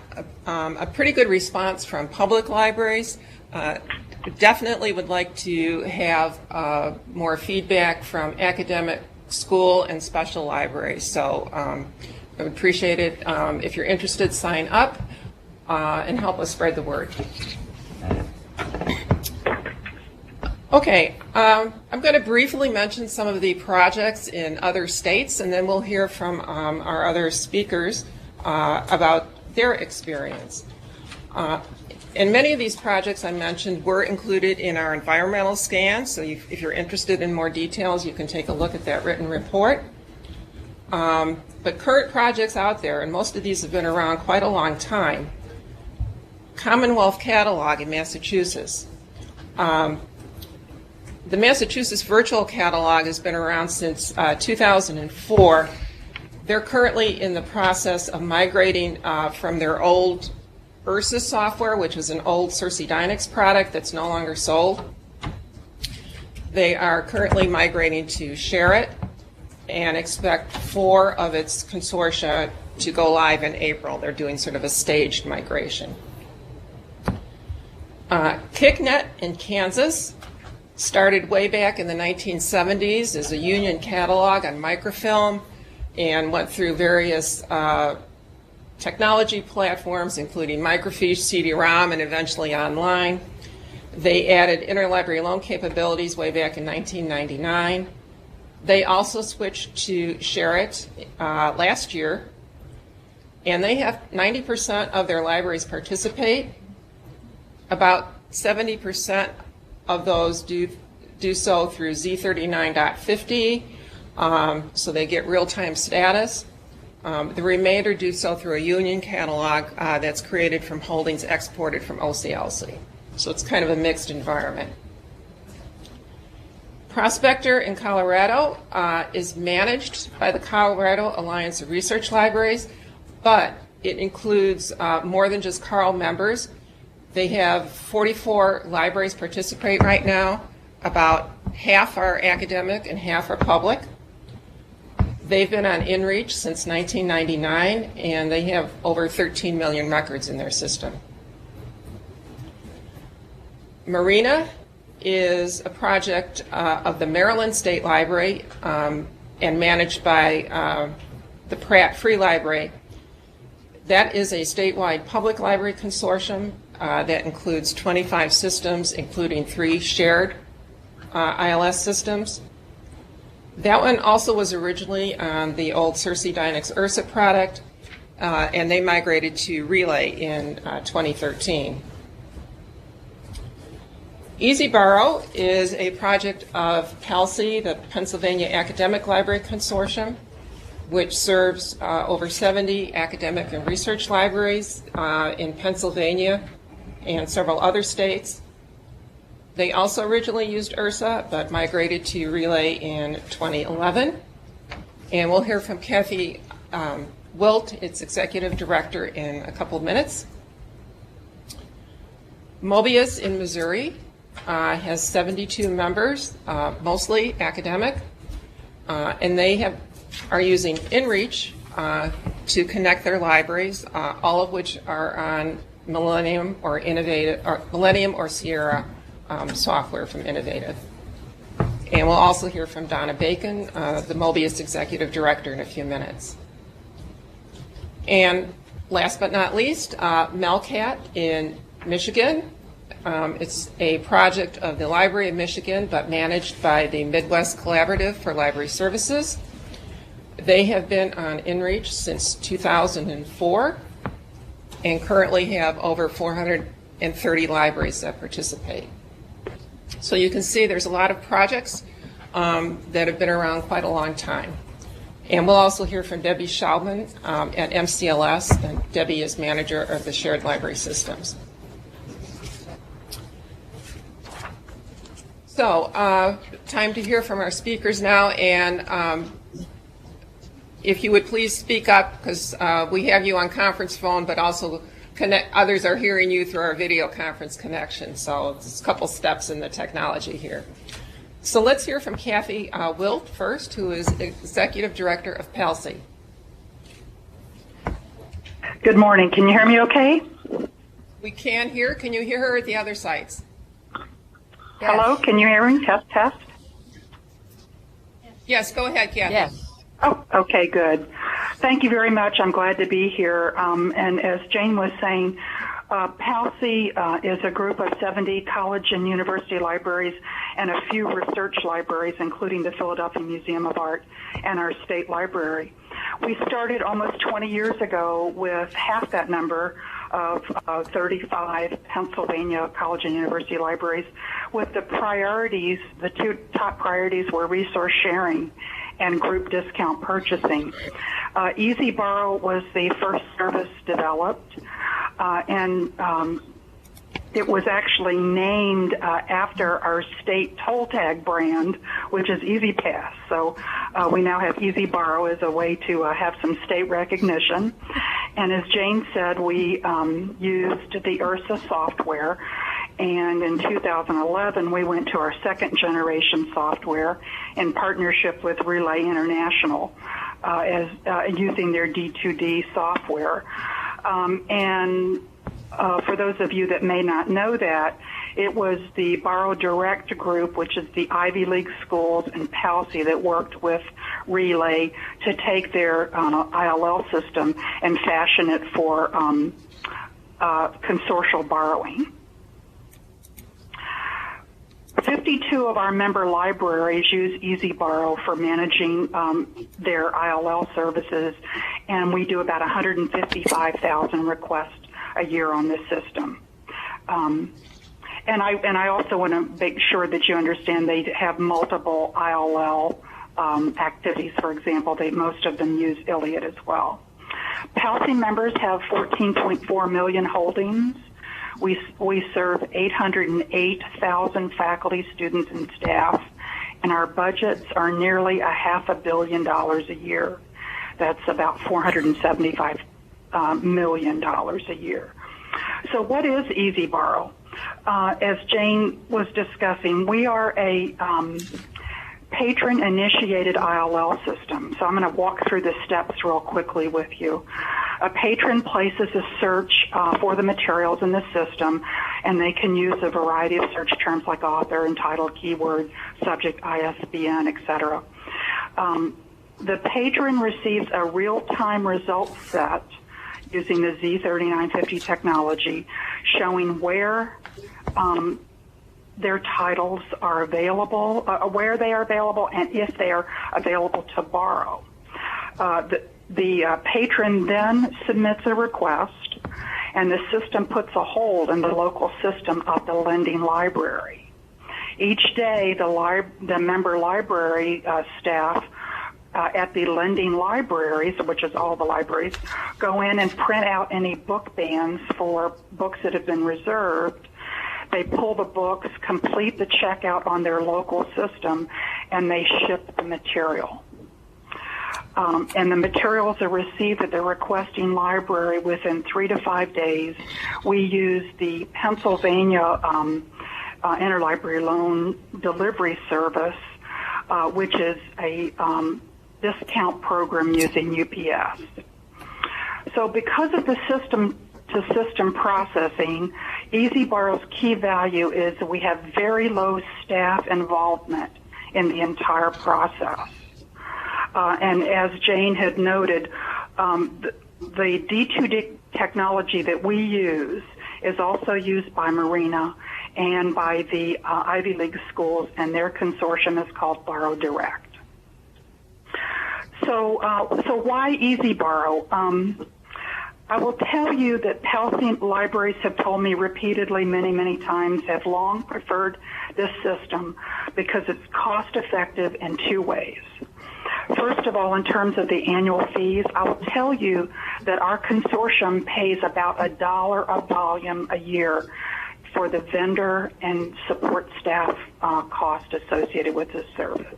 a pretty good response from public libraries. Definitely would like to have more feedback from academic, school, and special libraries. So I would appreciate it. If you're interested, sign up and help us spread the word. Okay, I'm going to briefly mention some of the projects in other states, and then we'll hear from our other speakers about their experience. And many of these projects I mentioned were included in our environmental scan, so if you're interested in more details, you can take a look at that written report. But current projects out there, and most of these have been around quite a long time. Commonwealth Catalog in Massachusetts. The Massachusetts Virtual Catalog has been around since 2004. They're currently in the process of migrating from their old URSA software, which is an old Cersei Dynex product that's no longer sold. They are currently migrating to ShareIt and expect 4 of its consortia to go live in April. They're doing sort of a staged migration. KickNet in Kansas started way back in the 1970s as a union catalog on microfilm and went through various technology platforms, including microfiche, CD-ROM, and eventually online. They added interlibrary loan capabilities way back in 1999. They also switched to ShareIt last year, and they have 90% of their libraries participate. About 70% of those do so through Z39.50, so they get real-time status. The remainder do so through a union catalog that's created from holdings exported from OCLC. So it's kind of a mixed environment. Prospector in Colorado is managed by the Colorado Alliance of Research Libraries, but it includes more than just CARL members. They have 44 libraries participate right now. About half are academic and half are public. They've been on InReach since 1999, and they have over 13 million records in their system. Marina is a project of the Maryland State Library and managed by the Pratt Free Library. That is a statewide public library consortium that includes 25 systems, including 3 shared ILS systems. That one also was originally on the old Cersei Dynex URSA product, and they migrated to Relay in 2013. EasyBorrow is a project of PALCI, the Pennsylvania Academic Library Consortium, which serves over 70 academic and research libraries in Pennsylvania and several other states. They also originally used URSA, but migrated to Relay in 2011. And we'll hear from Kathy Wilt, its Executive Director, in a couple of minutes. Mobius in Missouri has 72 members, mostly academic, and they are using InReach to connect their libraries, all of which are on Millennium or Sierra software from Innovative. And we'll also hear from Donna Bacon, the Mobius Executive Director, in a few minutes. And last but not least, MeLCat in Michigan. It's a project of the Library of Michigan, but managed by the Midwest Collaborative for Library Services. They have been on InReach since 2004 and currently have over 430 libraries that participate. So you can see there's a lot of projects that have been around quite a long time. And we'll also hear from Debbie Schaubman at MCLS, and Debbie is manager of the Shared Library Systems. So, time to hear from our speakers now, and if you would please speak up, because we have you on conference phone, but also others are hearing you through our video conference connection, so it's a couple steps in the technology here. So let's hear from Kathy Wilt first, who is Executive Director of PALCI. Good morning. Can you hear me okay? We can hear. Can you hear her at the other sites? Yes. Hello, can you hear me? Test, test. Yes, go ahead, Kathy. Yes. Oh, okay, good. Thank you very much. I'm glad to be here. And as Jane was saying, PALCI is a group of 70 college and university libraries and a few research libraries, including the Philadelphia Museum of Art and our state library. We started almost 20 years ago with half that number of 35 Pennsylvania college and university libraries, with the priorities, the two top priorities were resource sharing and group discount purchasing. Easy Borrow was the first service developed, and it was actually named after our state toll tag brand, which is Easy Pass. So we now have Easy Borrow as a way to have some state recognition. And as Jane said, we used the URSA software. And in 2011, we went to our second generation software in partnership with Relay International as using their D2D software. For those of you that may not know that, it was the Borrow Direct group, which is the Ivy League schools and PALCI, that worked with Relay to take their ILL system and fashion it for consortial borrowing. 52 of our member libraries use Easy Borrow for managing their ILL services, and we do about 155,000 requests a year on this system. And I also want to make sure that you understand they have multiple ILL activities. For example, most of them use Iliad as well. PALCI members have 14.4 million holdings. We serve 808,000 faculty, students, and staff, and our budgets are nearly $500 million a year. That's about $475 million a year. So what is Easy Borrow? As Jane was discussing, we are a patron-initiated ILL system. So I'm going to walk through the steps real quickly with you. A patron places a search for the materials in the system, and they can use a variety of search terms like author, entitled, keyword, subject, ISBN, etc. The patron receives a real-time result set using the Z3950 technology, showing where their titles are available, where they are available, and if they are available to borrow. The patron then submits a request, and the system puts a hold in the local system of the lending library. Each day, the member library staff at the lending libraries, which is all the libraries, go in and print out any book bans for books that have been reserved. They pull the books, complete the checkout on their local system, and they ship the material. And the materials are received at the requesting library within 3 to 5 days. We use the Pennsylvania Interlibrary Loan Delivery Service, which is a discount program using UPS. So because of the system-to-system processing, Easy Borrow's key value is that we have very low staff involvement in the entire process. And as Jane had noted, the D2D technology that we use is also used by Marina and by the Ivy League schools, and their consortium is called Borrow Direct. So why Easy Borrow? I will tell you that PALCI libraries have told me repeatedly, many times, have long preferred this system because it's cost effective in two ways. First of all, in terms of the annual fees, I will tell you that our consortium pays about $1 a volume a year for the vendor and support staff cost associated with this service.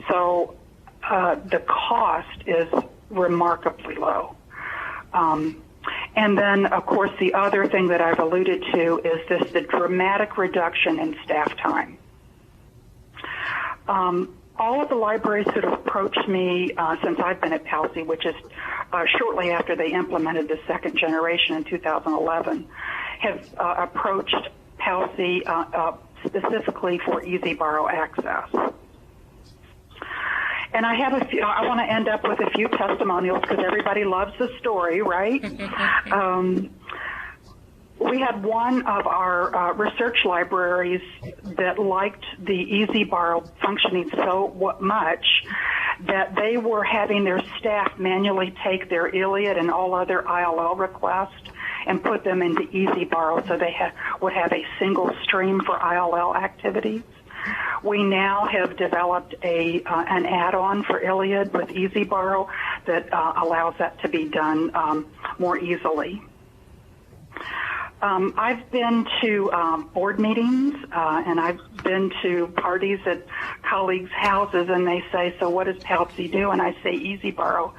So the cost is remarkably low. And then, of course, the other thing that I've alluded to is the dramatic reduction in staff time. All of the libraries that have approached me since I've been at PALCI, which is shortly after they implemented the second generation in 2011, have approached PALCI specifically for Easy Borrow access. And I have I want to end up with a few testimonials because everybody loves the story, right? We had one of our research libraries that liked the Easy Borrow functioning so much that they were having their staff manually take their ILLIAD and all other ILL requests and put them into Easy Borrow so they would have a single stream for ILL activities. We now have developed an add-on for ILLIAD with Easy Borrow that allows that to be done more easily. I've been to board meetings and I've been to parties at colleagues' houses, and they say, "So what does PALCI do?" And I say, "Easy Borrow."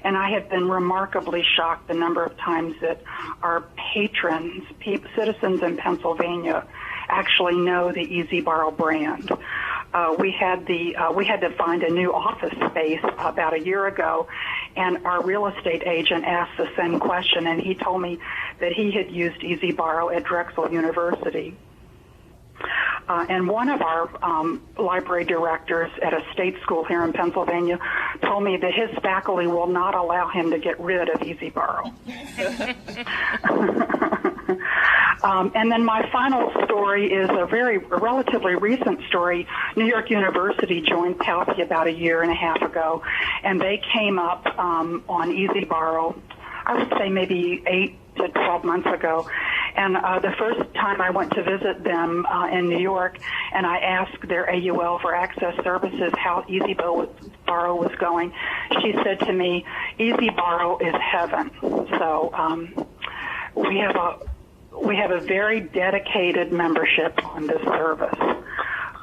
And I have been remarkably shocked the number of times that our patrons, citizens in Pennsylvania, actually know the Easy Borrow brand. We had to find a new office space about a year ago, and our real estate agent asked the same question, and he told me that he had used Easy Borrow at Drexel University. And one of our library directors at a state school here in Pennsylvania told me that his faculty will not allow him to get rid of Easy Borrow. And then my final story is a relatively recent story. New York University joined PALCI about a year and a half ago, and they came up on Easy Borrow, I would say maybe 8 to 12 months ago. And the first time I went to visit them in New York, and I asked their AUL for Access Services how Easy Borrow was going, she said to me, "Easy Borrow is heaven." So we have a very dedicated membership on this service.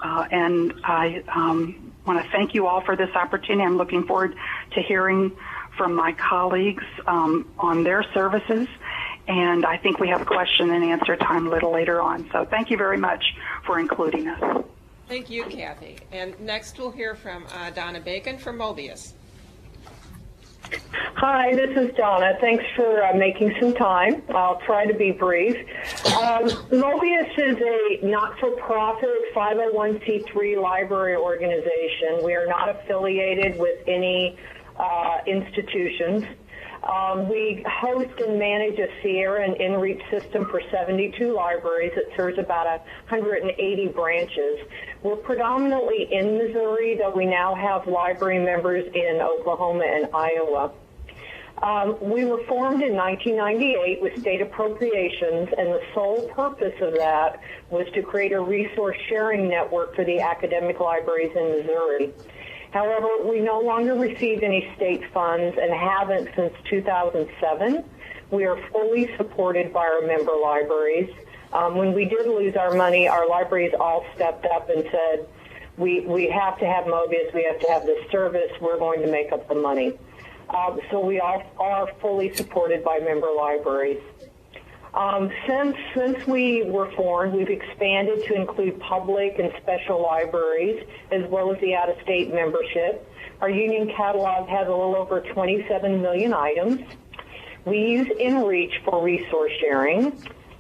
And I want to thank you all for this opportunity. I'm looking forward to hearing from my colleagues on their services. And I think we have a question and answer time a little later on. So thank you very much for including us. Thank you, Kathy. And next we'll hear from Donna Bacon from Mobius. Hi, this is Donna. Thanks for making some time. I'll try to be brief. Mobius is a not-for-profit 501c3 library organization. We are not affiliated with any institutions. We host and manage a Sierra and InReach system for 72 libraries. It serves about 180 branches. We're predominantly in Missouri, though we now have library members in Oklahoma and Iowa. We were formed in 1998 with state appropriations, and the sole purpose of that was to create a resource sharing network for the academic libraries in Missouri. However, we no longer receive any state funds and haven't since 2007. We are fully supported by our member libraries. When we did lose our money, our libraries all stepped up and said, we have to have Mobius, we have to have this service, we're going to make up the money. So we all are fully supported by member libraries. Since we were formed, we've expanded to include public and special libraries, as well as the out-of-state membership. Our union catalog has a little over 27 million items. We use InReach for resource sharing,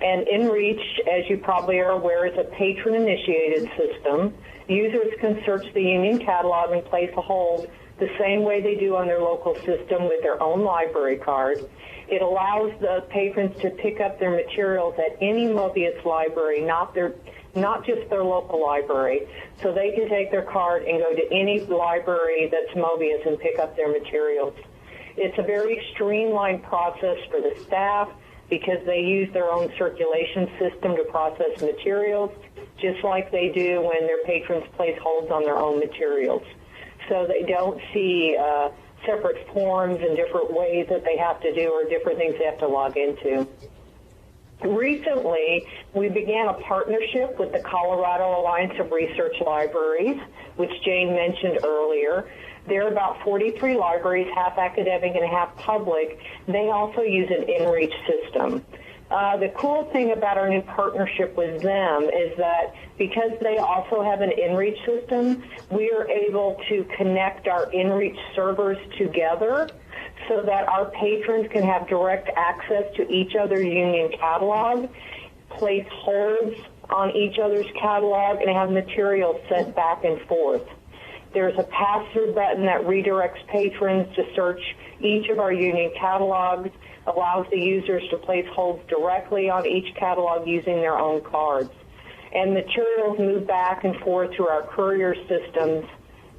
and InReach, as you probably are aware, is a patron-initiated system. Users can search the union catalog and place a hold the same way they do on their local system with their own library card. It allows the patrons to pick up their materials at any Mobius library, not just their local library. So they can take their card and go to any library that's Mobius and pick up their materials. It's a very streamlined process for the staff because they use their own circulation system to process materials, just like they do when their patrons place holds on their own materials. so they don't see separate forms and different ways that they have to do or different things they have to log into. Recently, we began a partnership with the Colorado Alliance of Research Libraries, which Jane mentioned earlier. There are about 43 libraries, half academic and half public. They also use an inReach system. The cool thing about our new partnership with them is that because they also have an inReach system, we are able to connect our inReach servers together so that our patrons can have direct access to each other's union catalog, place holds on each other's catalog, and have materials sent back and forth. There's a pass-through button that redirects patrons to search each of our union catalogs, allows the users to place holds directly on each catalog using their own cards. And materials move back and forth through our courier systems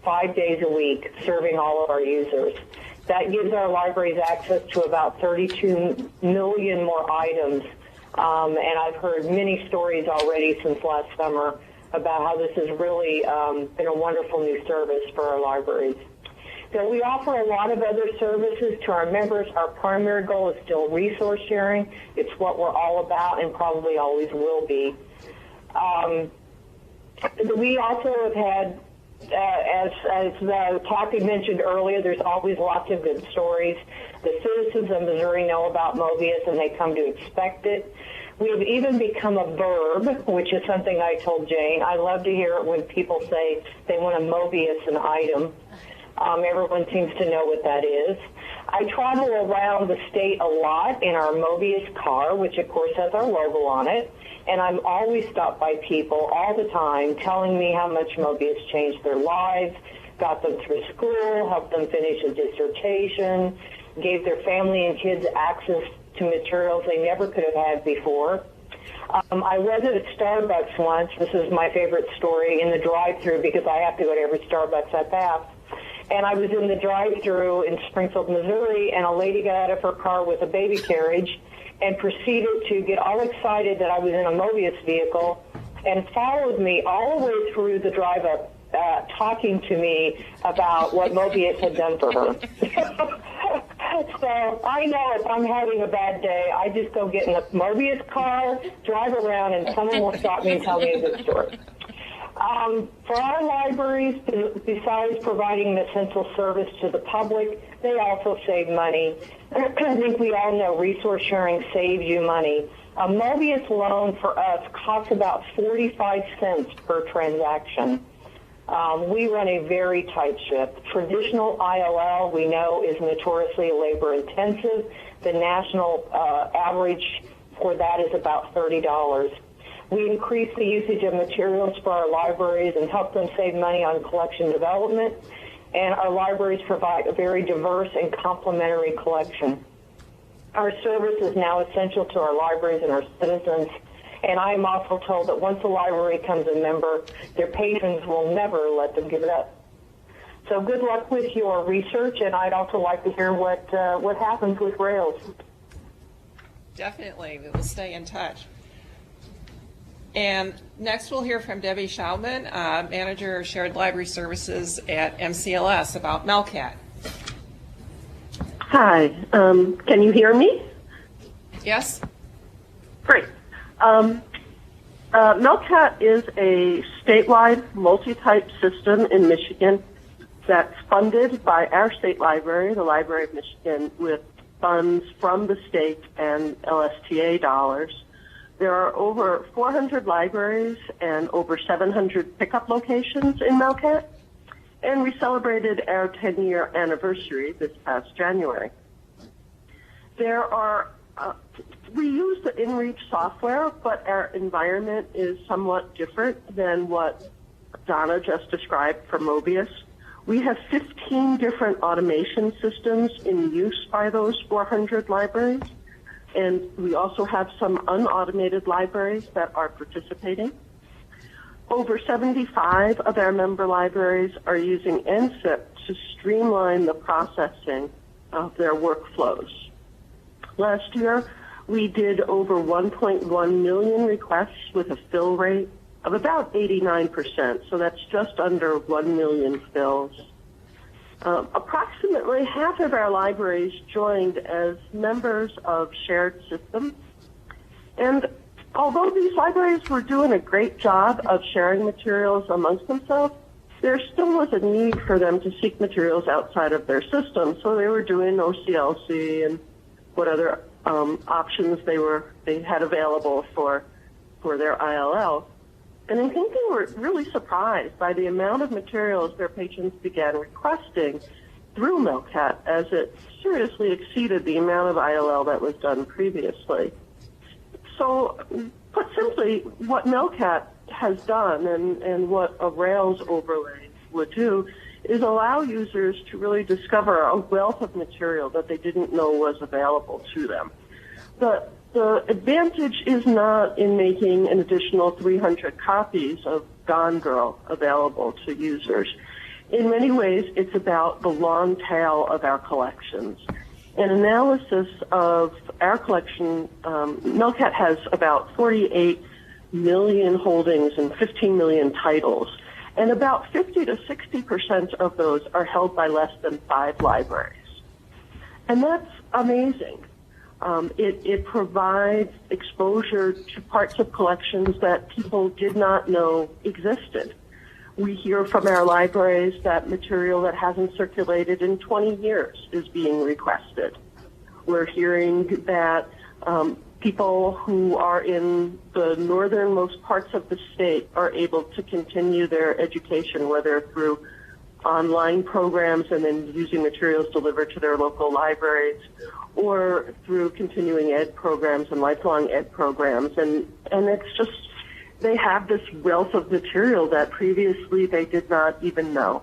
5 days a week, serving all of our users. That gives our libraries access to about 32 million more items. And I've heard many stories already since last summer about how this has really been a wonderful new service for our libraries. So we offer a lot of other services to our members. Our primary goal is still resource sharing. It's what we're all about and probably always will be. We also have had, as Kathy mentioned earlier, there's always lots of good stories. The citizens of Missouri know about Mobius and they come to expect it. We've even become a verb, which is something I told Jane. I love to hear it when people say they want to Mobius an item. Everyone seems to know what that is. I travel around the state a lot in our Mobius car, which of course has our logo on it, and I'm always stopped by people all the time telling me how much Mobius changed their lives, got them through school, helped them finish a dissertation, gave their family and kids access to materials they never could have had before. I was at a Starbucks once. This is my favorite story, in the drive-thru, because I have to go to every Starbucks I pass. And I was in the drive-thru in Springfield, Missouri, and a lady got out of her car with a baby carriage and proceeded to get all excited that I was in a Mobius vehicle and followed me all the way through the drive-up, talking to me about what Mobius had done for her. So I know if I'm having a bad day, I just go get in a Mobius car, drive around, and someone will stop me and tell me a good story. For our libraries, besides providing an essential service to the public, they also save money. I think we all know resource sharing saves you money. A Mobius loan for us costs about 45 cents per transaction. We run a very tight ship. Traditional ILL, we know, is notoriously labor-intensive. The national average for that is about $30. We increase the usage of materials for our libraries and help them save money on collection development. And our libraries provide a very diverse and complementary collection. Our service is now essential to our libraries and our citizens. And I am also told that once a library becomes a member, their patrons will never let them give it up. So good luck with your research, and I'd also like to hear what happens with RAILS. Definitely, we will stay in touch. And next we'll hear from Debbie Schauman, Manager of Shared Library Services at MCLS, about MeLCat. Hi, can you hear me? Yes. Great. MeLCat is a statewide multi-type system in Michigan that's funded by our state library, the Library of Michigan, with funds from the state and LSTA dollars. There are over 400 libraries and over 700 pickup locations in MeLCat, and we celebrated our 10-year anniversary this past January. We use the inReach software, but our environment is somewhat different than what Donna just described for Mobius. We have 15 different automation systems in use by those 400 libraries, and we also have some unautomated libraries that are participating. Over 75 of our member libraries are using NSIP to streamline the processing of their workflows. Last year, we did over 1.1 million requests with a fill rate of about 89%, so that's just under 1 million fills. Approximately half of our libraries joined as members of shared systems. And although these libraries were doing a great job of sharing materials amongst themselves, there still was a need for them to seek materials outside of their system. So they were doing OCLC and what other options they had available for their ILL. And I think they were really surprised by the amount of materials their patrons began requesting through MeLCat, as it seriously exceeded the amount of ILL that was done previously. So, put simply, what MeLCat has done and what a RAILS overlay would do is allow users to really discover a wealth of material that they didn't know was available to them. The advantage is not in making an additional 300 copies of Gone Girl available to users. In many ways, it's about the long tail of our collections. An analysis of our collection, MeLCat has about 48 million holdings and 15 million titles, and about 50 to 60% of those are held by less than 5 libraries. And that's amazing. It provides exposure to parts of collections that people did not know existed. We hear from our libraries that material that hasn't circulated in 20 years is being requested. We're hearing that people who are in the northernmost parts of the state are able to continue their education, whether through online programs and then using materials delivered to their local libraries, or through continuing ed programs and lifelong ed programs. And it's just, they have this wealth of material that previously they did not even know.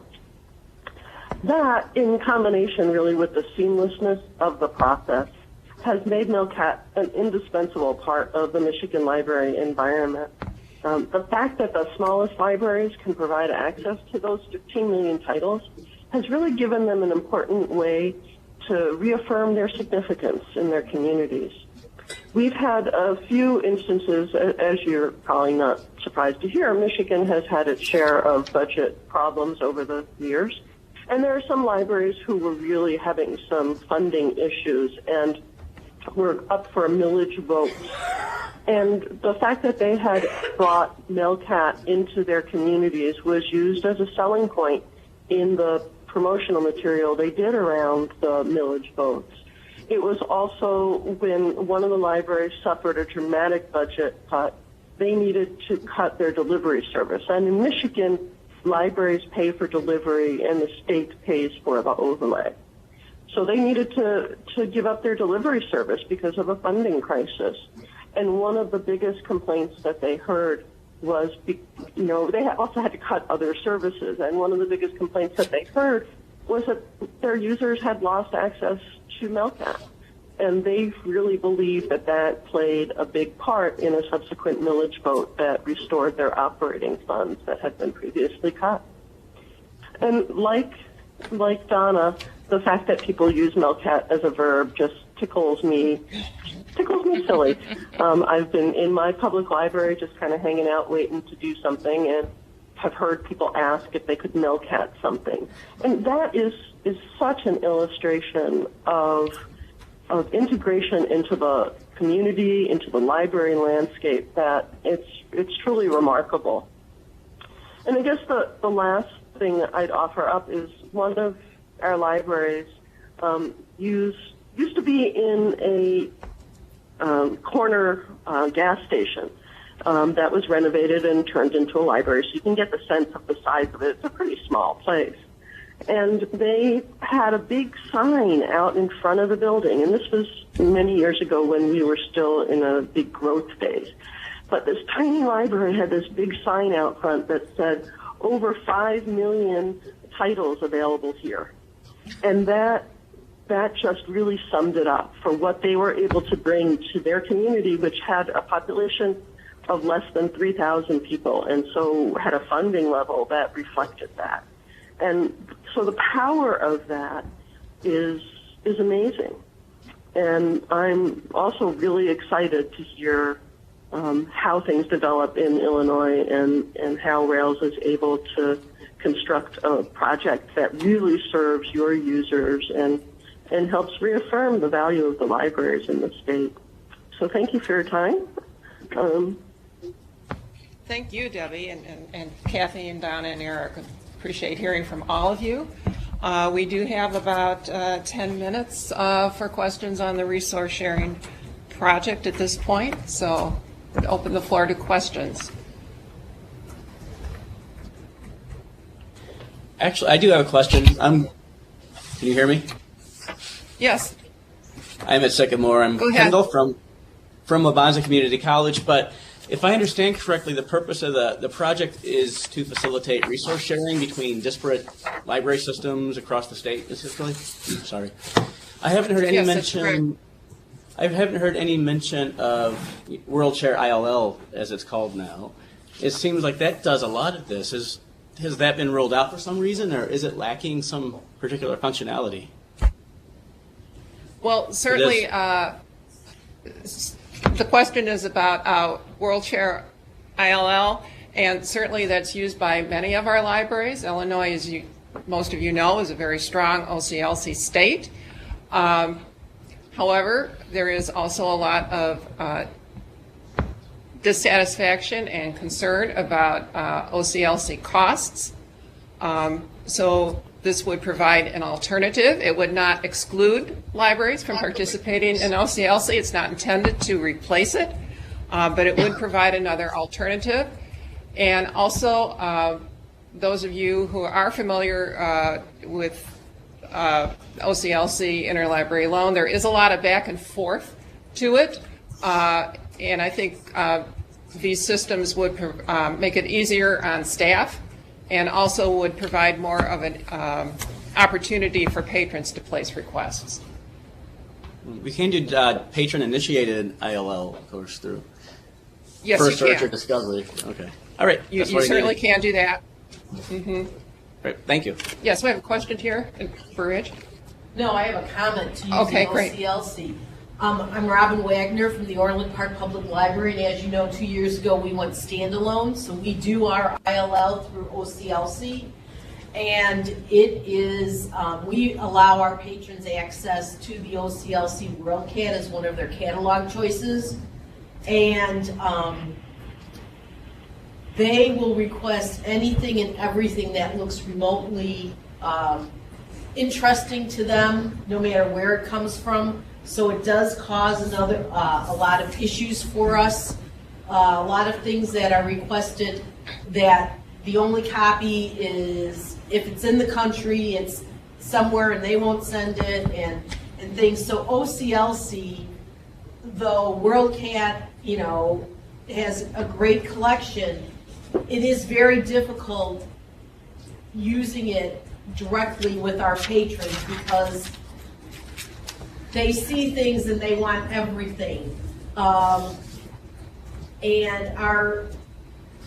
That, in combination really with the seamlessness of the process, has made MeLCat an indispensable part of the Michigan library environment. The fact that the smallest libraries can provide access to those 15 million titles has really given them an important way to reaffirm their significance in their communities. We've had a few instances, as you're probably not surprised to hear, Michigan has had its share of budget problems over the years. And there are some libraries who were really having some funding issues and were up for a millage vote. And the fact that they had brought MeLCat into their communities was used as a selling point in the promotional material they did around the millage votes. It was also when one of the libraries suffered a dramatic budget cut, they needed to cut their delivery service. And in Michigan, libraries pay for delivery and the state pays for the overlay. So they needed to give up their delivery service because of a funding crisis. And one of the biggest complaints that they heard was, they also had to cut other services. And one of the biggest complaints that they heard was that their users had lost access to MeLCat. And they really believe that that played a big part in a subsequent millage vote that restored their operating funds that had been previously cut. And like Donna, the fact that people use MeLCat as a verb just tickles me silly. I've been in my public library just kind of hanging out waiting to do something and have heard people ask if they could MeLCat something. And that is such an illustration of integration into the community, into the library landscape, that it's truly remarkable. And I guess the last thing that I'd offer up is one of our libraries used to be in a corner gas station that was renovated and turned into a library, so you can get the sense of the size of it. It's a pretty small place. And they had a big sign out in front of the building, and this was many years ago when we were still in a big growth phase. But this tiny library had this big sign out front that said, over 5 million titles available here. And that just really summed it up for what they were able to bring to their community, which had a population of less than 3,000 people, and so had a funding level that reflected that. And so the power of that is amazing. And I'm also really excited to hear how things develop in Illinois and how RAILS is able to construct a project that really serves your users and helps reaffirm the value of the libraries in the state. So thank you for your time. Thank you, Debbie, and Kathy and Donna and Eric. Appreciate hearing from all of you. We do have about 10 minutes for questions on the resource sharing project at this point, so we'll open the floor to questions. Actually, I do have a question. Can you hear me? Yes. I'm at Sycamore. I'm Kendall from Wabanza Community College, but if I understand correctly, the purpose of the project is to facilitate resource sharing between disparate library systems across the state. Sorry. I haven't heard any mention. I haven't heard any mention of WorldShare ILL, as it's called now. It seems like that does a lot of this. Has that been rolled out for some reason, or is it lacking some particular functionality? Well, certainly, the question is about WorldShare ILL, and certainly that's used by many of our libraries. Illinois, as most of you know, is a very strong OCLC state. However, there is also a lot of dissatisfaction and concern about OCLC costs. So this would provide an alternative. It would not exclude libraries from participating in OCLC. It's not intended to replace it, but it would provide another alternative. And also, those of you who are familiar with OCLC interlibrary loan, there is a lot of back and forth to it. And I think these systems would make it easier on staff and also would provide more of an opportunity for patrons to place requests. We can do patron-initiated ILL, of course, through first search or discovery. Okay. All right. You certainly can do that. Mm-hmm. Great. Thank you. Yes, we have a question here for Rich. No, I have a comment to use OCLC. I'm Robin Wagner from the Orland Park Public Library, and as you know, 2 years ago we went standalone, so we do our ILL through OCLC, and it is, we allow our patrons access to the OCLC WorldCat as one of their catalog choices, and they will request anything and everything that looks remotely interesting to them, no matter where it comes from. So it does cause a lot of issues for us. A lot of things that are requested that the only copy is, if it's in the country, it's somewhere and they won't send it and things. So OCLC, though WorldCat, has a great collection, it is very difficult using it directly with our patrons because they see things and they want everything. And our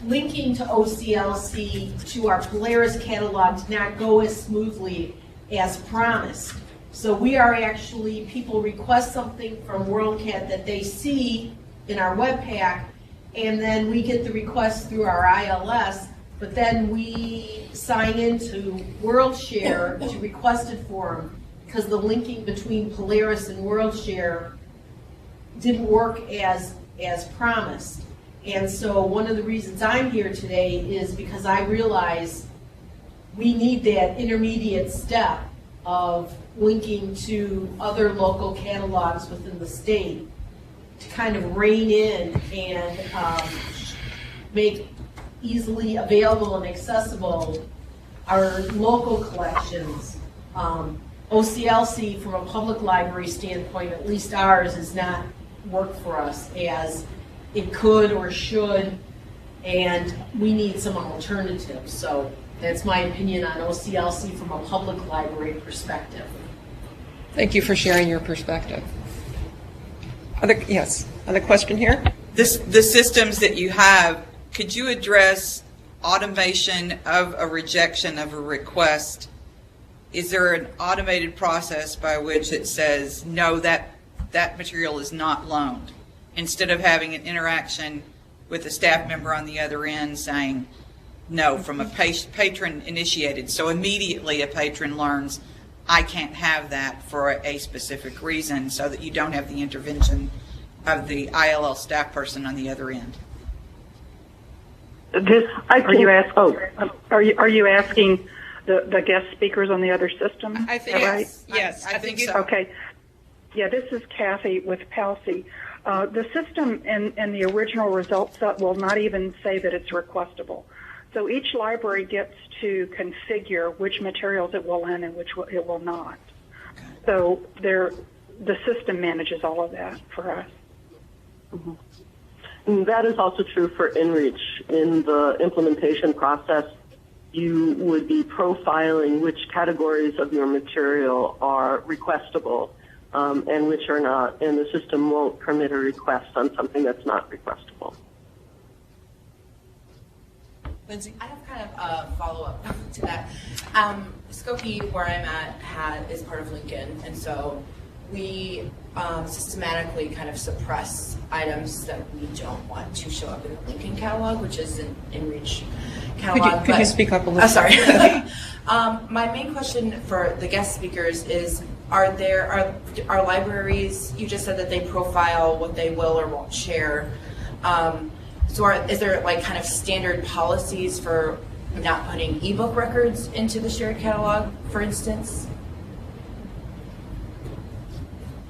linking to OCLC to our Polaris catalog did not go as smoothly as promised. So we are actually, people request something from WorldCat that they see in our web pack, and then we get the request through our ILS, but then we sign into WorldShare to request it for them, because the linking between Polaris and WorldShare didn't work as promised. And so one of the reasons I'm here today is because I realize we need that intermediate step of linking to other local catalogs within the state to kind of rein in and make easily available and accessible our local collections. OCLC, from a public library standpoint, at least ours, does not work for us as it could or should, and we need some alternatives. So that's my opinion on OCLC from a public library perspective. Thank you for sharing your perspective. Other question here? The systems that you have, could you address automation of a rejection of a request? Is there an automated process by which it says, no, that material is not loaned, instead of having an interaction with a staff member on the other end saying, No, from a patron initiated. So immediately a patron learns, I can't have that for a specific reason, so that you don't have the intervention of the ILL staff person on the other end. Are you asking the guest speakers on the other system? I think right? yes, I think so. Okay. Yeah, this is Kathy with PALSI. The system and the original result set will not even say that it's requestable. So each library gets to configure which materials it will in and which it will not. So the system manages all of that for us. Mm-hmm. And that is also true for InReach. In the implementation process, you would be profiling which categories of your material are requestable and which are not, and the system won't permit a request on something that's not requestable. Lindsay? I have kind of a follow-up to that. Skokie, where I'm at, is part of Lincoln, and so we systematically kind of suppress items that we don't want to show up in the Lincoln catalog, which is an InReach catalog. Could you speak up a little? Sorry. My main question for the guest speakers is, are libraries, you just said that they profile what they will or won't share. So is there like kind of standard policies for not putting ebook records into the shared catalog, for instance?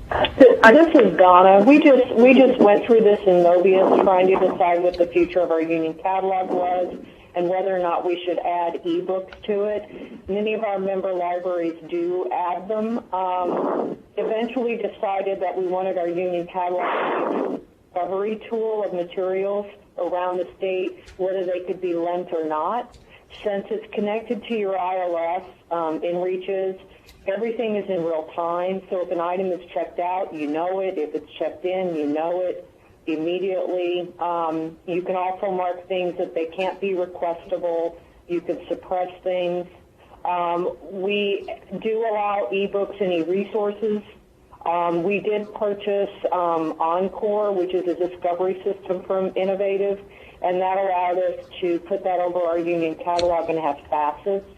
This is Donna. We just went through this in Mobius, trying to decide what the future of our union catalog was and whether or not we should add ebooks to it. Many of our member libraries do add them. Eventually decided that we wanted our union catalog to be a discovery tool of materials around the state, whether they could be lent or not. Since it's connected to your ILS, InReaches, everything is in real time. So if an item is checked out, you know it. If it's checked in, you know it immediately. You can also mark things that they can't be requestable. You can suppress things. We do allow ebooks and e-resources. We did purchase Encore, which is a discovery system from Innovative, and that allowed us to put that over our union catalog and have facets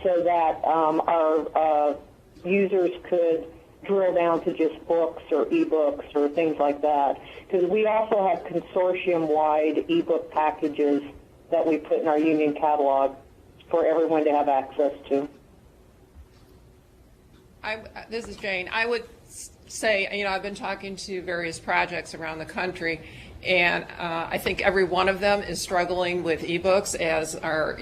so that our users could drill down to just books or ebooks or things like that. Because we also have consortium-wide ebook packages that we put in our union catalog for everyone to have access to. This is Jane. I would say, I've been talking to various projects around the country, and I think every one of them is struggling with ebooks, as are,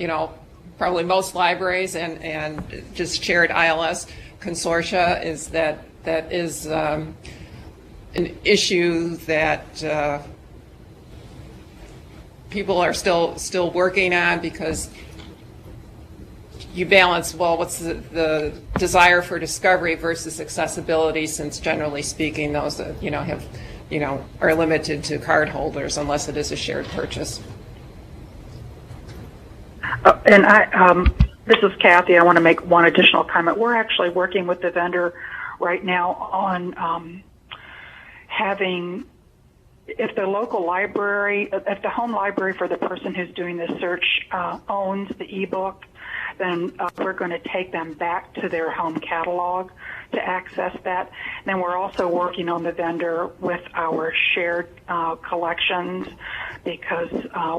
probably most libraries and just shared ILS consortia is that is an issue that people are still working on, because you balance, well, what's the desire for discovery versus accessibility, since generally speaking those that are limited to card holders unless it is a shared purchase. And this is Kathy. I want to make one additional comment. We're actually working with the vendor right now on having, if the local library, if the home library for the person who's doing the search owns the ebook, then we're going to take them back to their home catalog to access that. Then we're also working on the vendor with our shared collections, because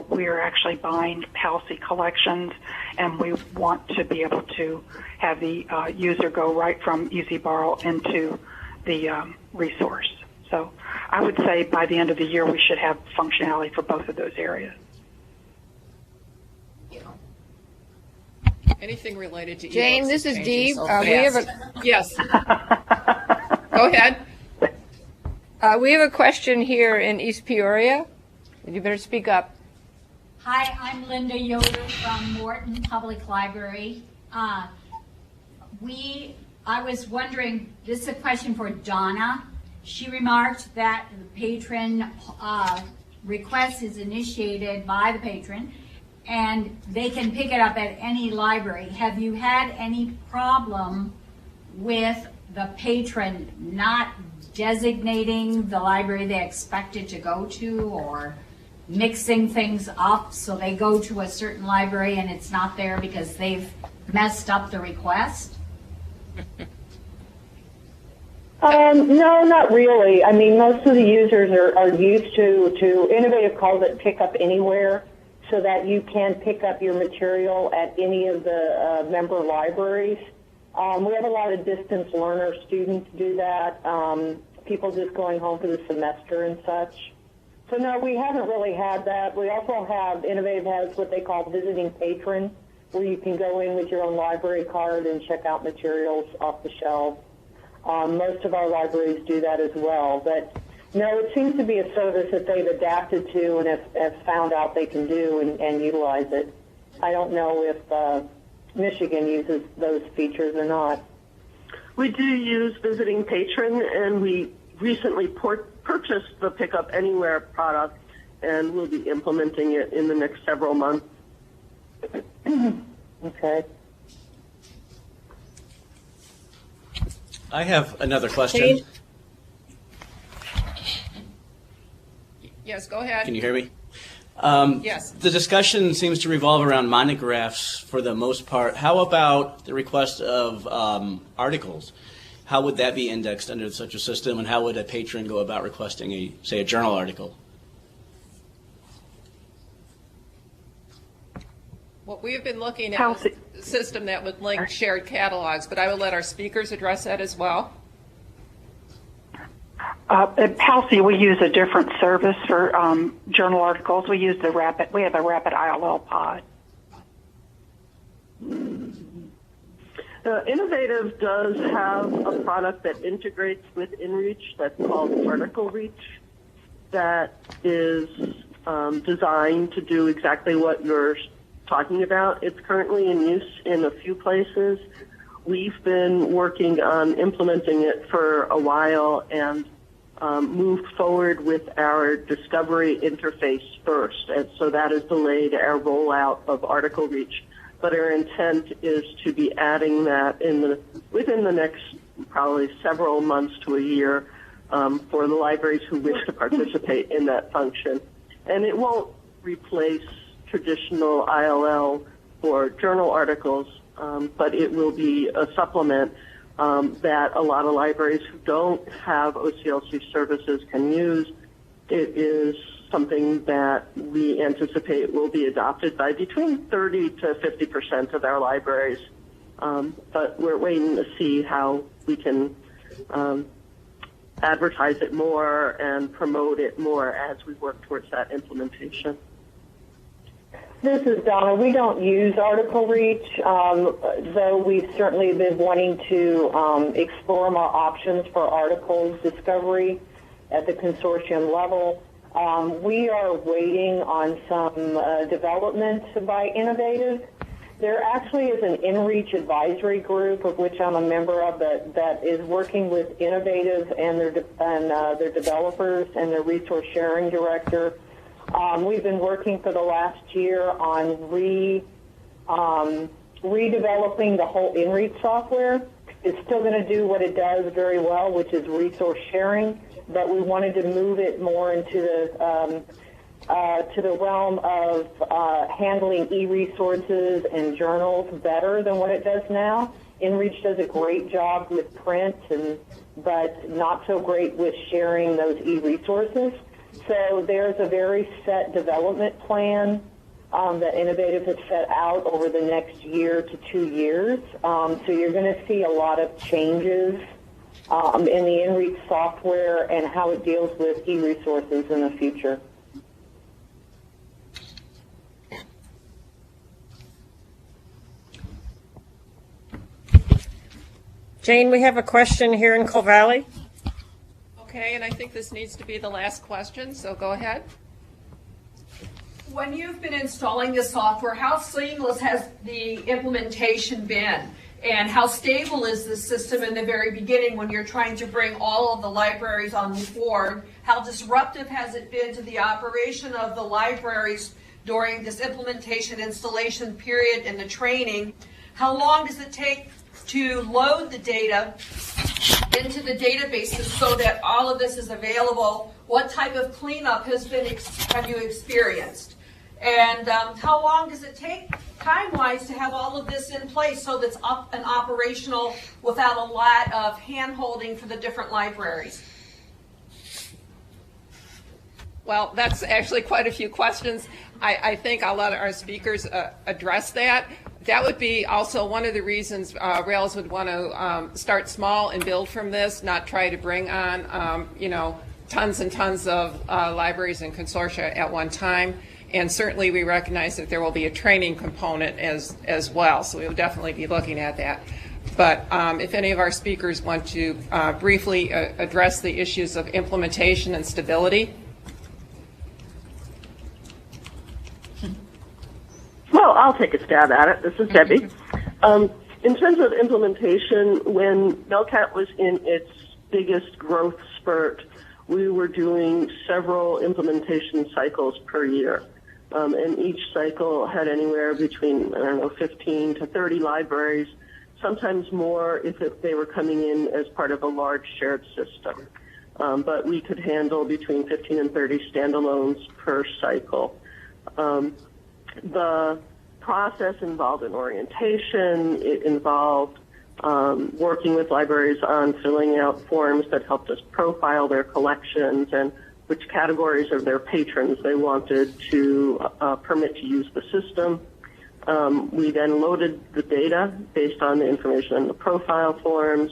we are actually buying PALSI collections, and we want to be able to have the user go right from Easy Borrow into the resource. So I would say by the end of the year we should have functionality for both of those areas. Anything related to Jane, this is Dee. Yes. Go ahead. We have a question here in East Peoria. You better speak up. Hi, I'm Linda Yoder from Morton Public Library. I was wondering, this is a question for Donna. She remarked that the patron request is initiated by the patron, and they can pick it up at any library. Have you had any problem with the patron not designating the library they expected to go to, or mixing things up, so they go to a certain library and it's not there because they've messed up the request? No, not really. I mean, most of the users are used to Innovative calls it pick up anywhere, so that you can pick up your material at any of the member libraries. We have a lot of distance learner students do that, people just going home for the semester and such. So no, we haven't really had that. We also have, Innovative has what they call visiting patron, where you can go in with your own library card and check out materials off the shelf. Most of our libraries do that as well. But no, it seems to be a service that they've adapted to and have found out they can do and utilize it. I don't know if Michigan uses those features or not. We do use Visiting Patron, and we recently purchased the Pick Up Anywhere product, and we'll be implementing it in the next several months. Okay. I have another question. Jane? Yes, go ahead. Can you hear me? Yes. The discussion seems to revolve around monographs for the most part. How about the request of articles? How would that be indexed under such a system, and how would a patron go about requesting say a journal article? Well, we've been looking at a system that would link shared catalogs, but I will let our speakers address that as well. At Palsy, we use a different service for journal articles. We have a rapid ILL pod. Innovative does have a product that integrates with InReach that's called Article Reach, that is designed to do exactly what you're talking about. It's currently in use in a few places. We've been working on implementing it for a while and moved forward with our discovery interface first, and so that has delayed our rollout of Article Reach. But our intent is to be adding that within the next probably several months to a year for the libraries who wish to participate in that function. And it won't replace traditional ILL for journal articles, but it will be a supplement that a lot of libraries who don't have OCLC services can use. It is something that we anticipate will be adopted by between 30 to 50% of our libraries, but we're waiting to see how we can advertise it more and promote it more as we work towards that implementation. This is Donna. We don't use Article Reach, though we've certainly been wanting to explore more options for articles discovery at the consortium level. We are waiting on some development by Innovative. There actually is an InReach advisory group, of which I'm a member of, that is working with Innovative and their developers and their resource sharing director. We've been working for the last year on redeveloping the whole InReach software. It's still going to do what it does very well, which is resource sharing, but we wanted to move it more into the realm of handling e-resources and journals better than what it does now. InReach does a great job with print, but not so great with sharing those e-resources. So there's a very set development plan that Innovative has set out over the next year to 2 years. So you're going to see a lot of changes in the InReach software and how it deals with e-resources in the future. Jane, we have a question here in Coal Valley. Okay, and I think this needs to be the last question, so go ahead. When you've been installing this software, how seamless has the implementation been? And how stable is the system in the very beginning when you're trying to bring all of the libraries on board? How disruptive has it been to the operation of the libraries during this implementation installation period and the training? How long does it take to load the data into the databases so that all of this is available? What type of cleanup have you experienced? And how long does it take time-wise to have all of this in place so that's up and operational without a lot of hand-holding for the different libraries? Well, that's actually quite a few questions. I think I'll let our speakers address that. That would be also one of the reasons RAILS would want to start small and build from this, not try to bring on, tons and tons of libraries and consortia at one time. And certainly we recognize that there will be a training component as well, so we will definitely be looking at that. But if any of our speakers want to briefly address the issues of implementation and stability. Well, I'll take a stab at it. This is Debbie. In terms of implementation, when MeLCat was in its biggest growth spurt, we were doing several implementation cycles per year. And each cycle had anywhere between, 15 to 30 libraries, sometimes more if they were coming in as part of a large shared system. But we could handle between 15 and 30 standalones per cycle. The process involved an orientation. It involved working with libraries on filling out forms that helped us profile their collections and which categories of their patrons they wanted to permit to use the system. We then loaded the data based on the information in the profile forms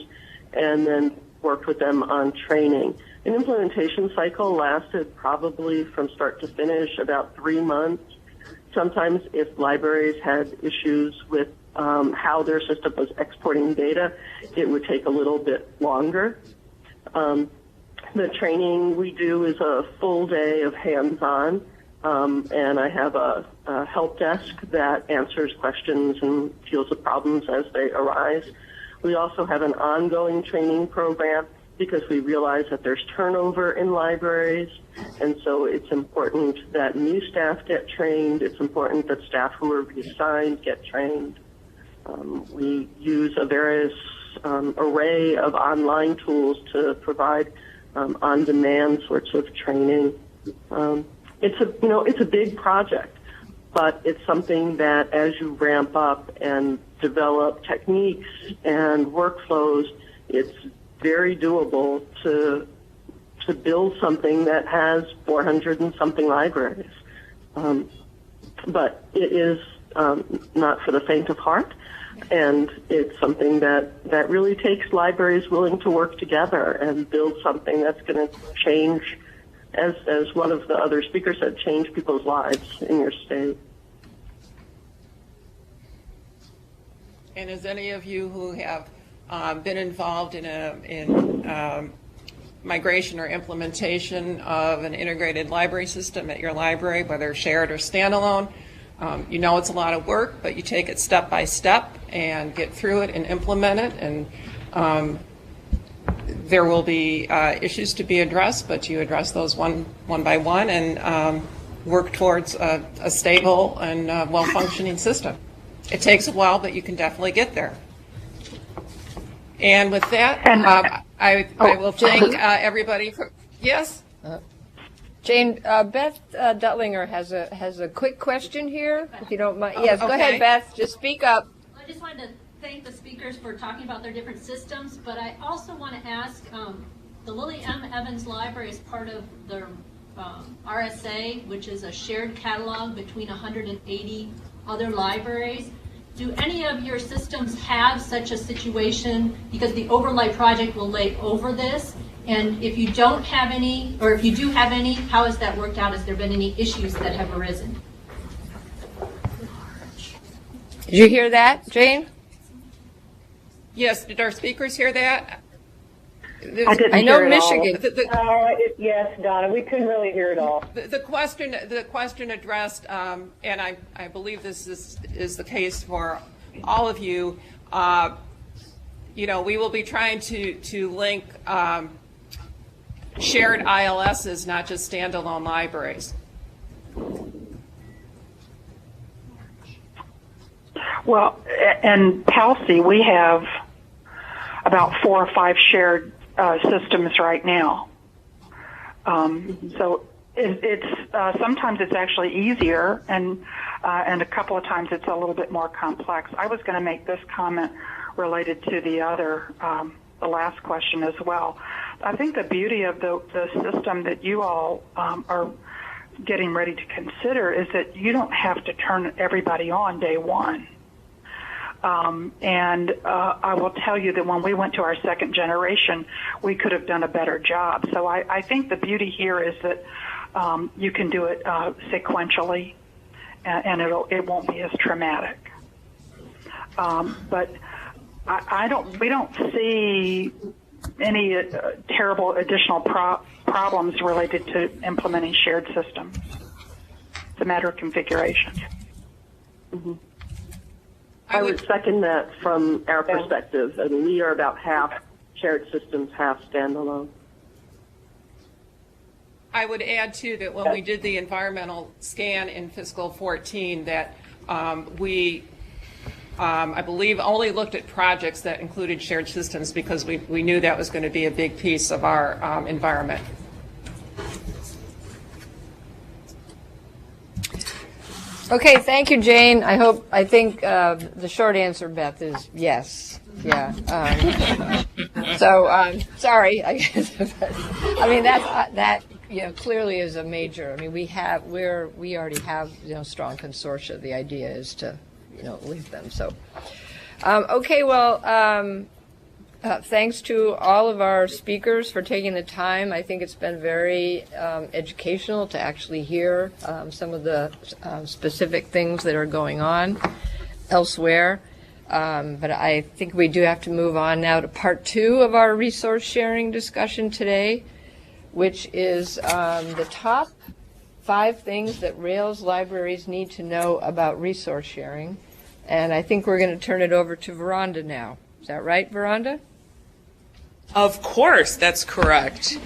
and then worked with them on training. An implementation cycle lasted probably from start to finish about 3 months. Sometimes if libraries had issues with how their system was exporting data, it would take a little bit longer. The training we do is a full day of hands-on, and I have a help desk that answers questions and deals with problems as they arise. We also have an ongoing training program because we realize that there's turnover in libraries, and so it's important that new staff get trained. It's important that staff who are reassigned get trained. We use a various array of online tools to provide on-demand sorts of training. It's a big project, but it's something that as you ramp up and develop techniques and workflows, it's very doable to build something that has 400 and something libraries. But it is not for the faint of heart, and it's something that really takes libraries willing to work together and build something that's going to change, as one of the other speakers said, change people's lives in your state. And as any of you who have been involved in migration or implementation of an integrated library system at your library, whether shared or standalone, you know it's a lot of work, but you take it step by step and get through it and implement it. And there will be issues to be addressed, but you address those one by one and work towards a stable and well-functioning system. It takes a while, but you can definitely get there. And with that, I will thank everybody for, yes? Jane, Beth Duttlinger has a quick question here, if you don't mind. Yes, go ahead, Beth. Just speak up. I just wanted to thank the speakers for talking about their different systems, but I also want to ask, the Lily M. Evans Library is part of the RSA, which is a shared catalog between 180 other libraries. Do any of your systems have such a situation? Because the overlay project will lay over this. And if you don't have any, or if you do have any, how has that worked out? Has there been any issues that have arisen? Did you hear that, Jane? Yes, did our speakers hear that? I know Michigan. Yes, Donna, we couldn't really hear it all. The question addressed, and I believe this is the case for all of you. We will be trying to link shared ILSs, not just standalone libraries. Well, and PALCI, we have about 4 or 5 shared systems right now. So it's sometimes it's actually easier, and a couple of times it's a little bit more complex. I was going to make this comment related to the last question as well. I think the beauty of the system that you all are getting ready to consider is that you don't have to turn everybody on day one. And I will tell you that when we went to our second generation, we could have done a better job. So I think the beauty here is that you can do it sequentially, and it won't be as traumatic. But we don't see any terrible additional problems related to implementing shared systems. It's a matter of configuration. Mm-hmm. I would second that from our perspective. I mean, we are about half shared systems, half standalone. I would add, too, that when we did the environmental scan in fiscal 14, that we, I believe, only looked at projects that included shared systems because we knew that was going to be a big piece of our environment. Okay, thank you, Jane. I think the short answer, Beth, is yes. Yeah. Sorry. I guess. I mean, that clearly is a major. I mean, we already have strong consortia. The idea is to link them. So, okay. Well, thanks to all of our speakers for taking the time. I think it's been very educational to actually hear some of the specific things that are going on elsewhere. But I think we do have to move on now to part 2 of our resource sharing discussion today, which is the top 5 things that RAILS libraries need to know about resource sharing. And I think we're going to turn it over to Veranda now. Is that right, Veranda? Of course, that's correct.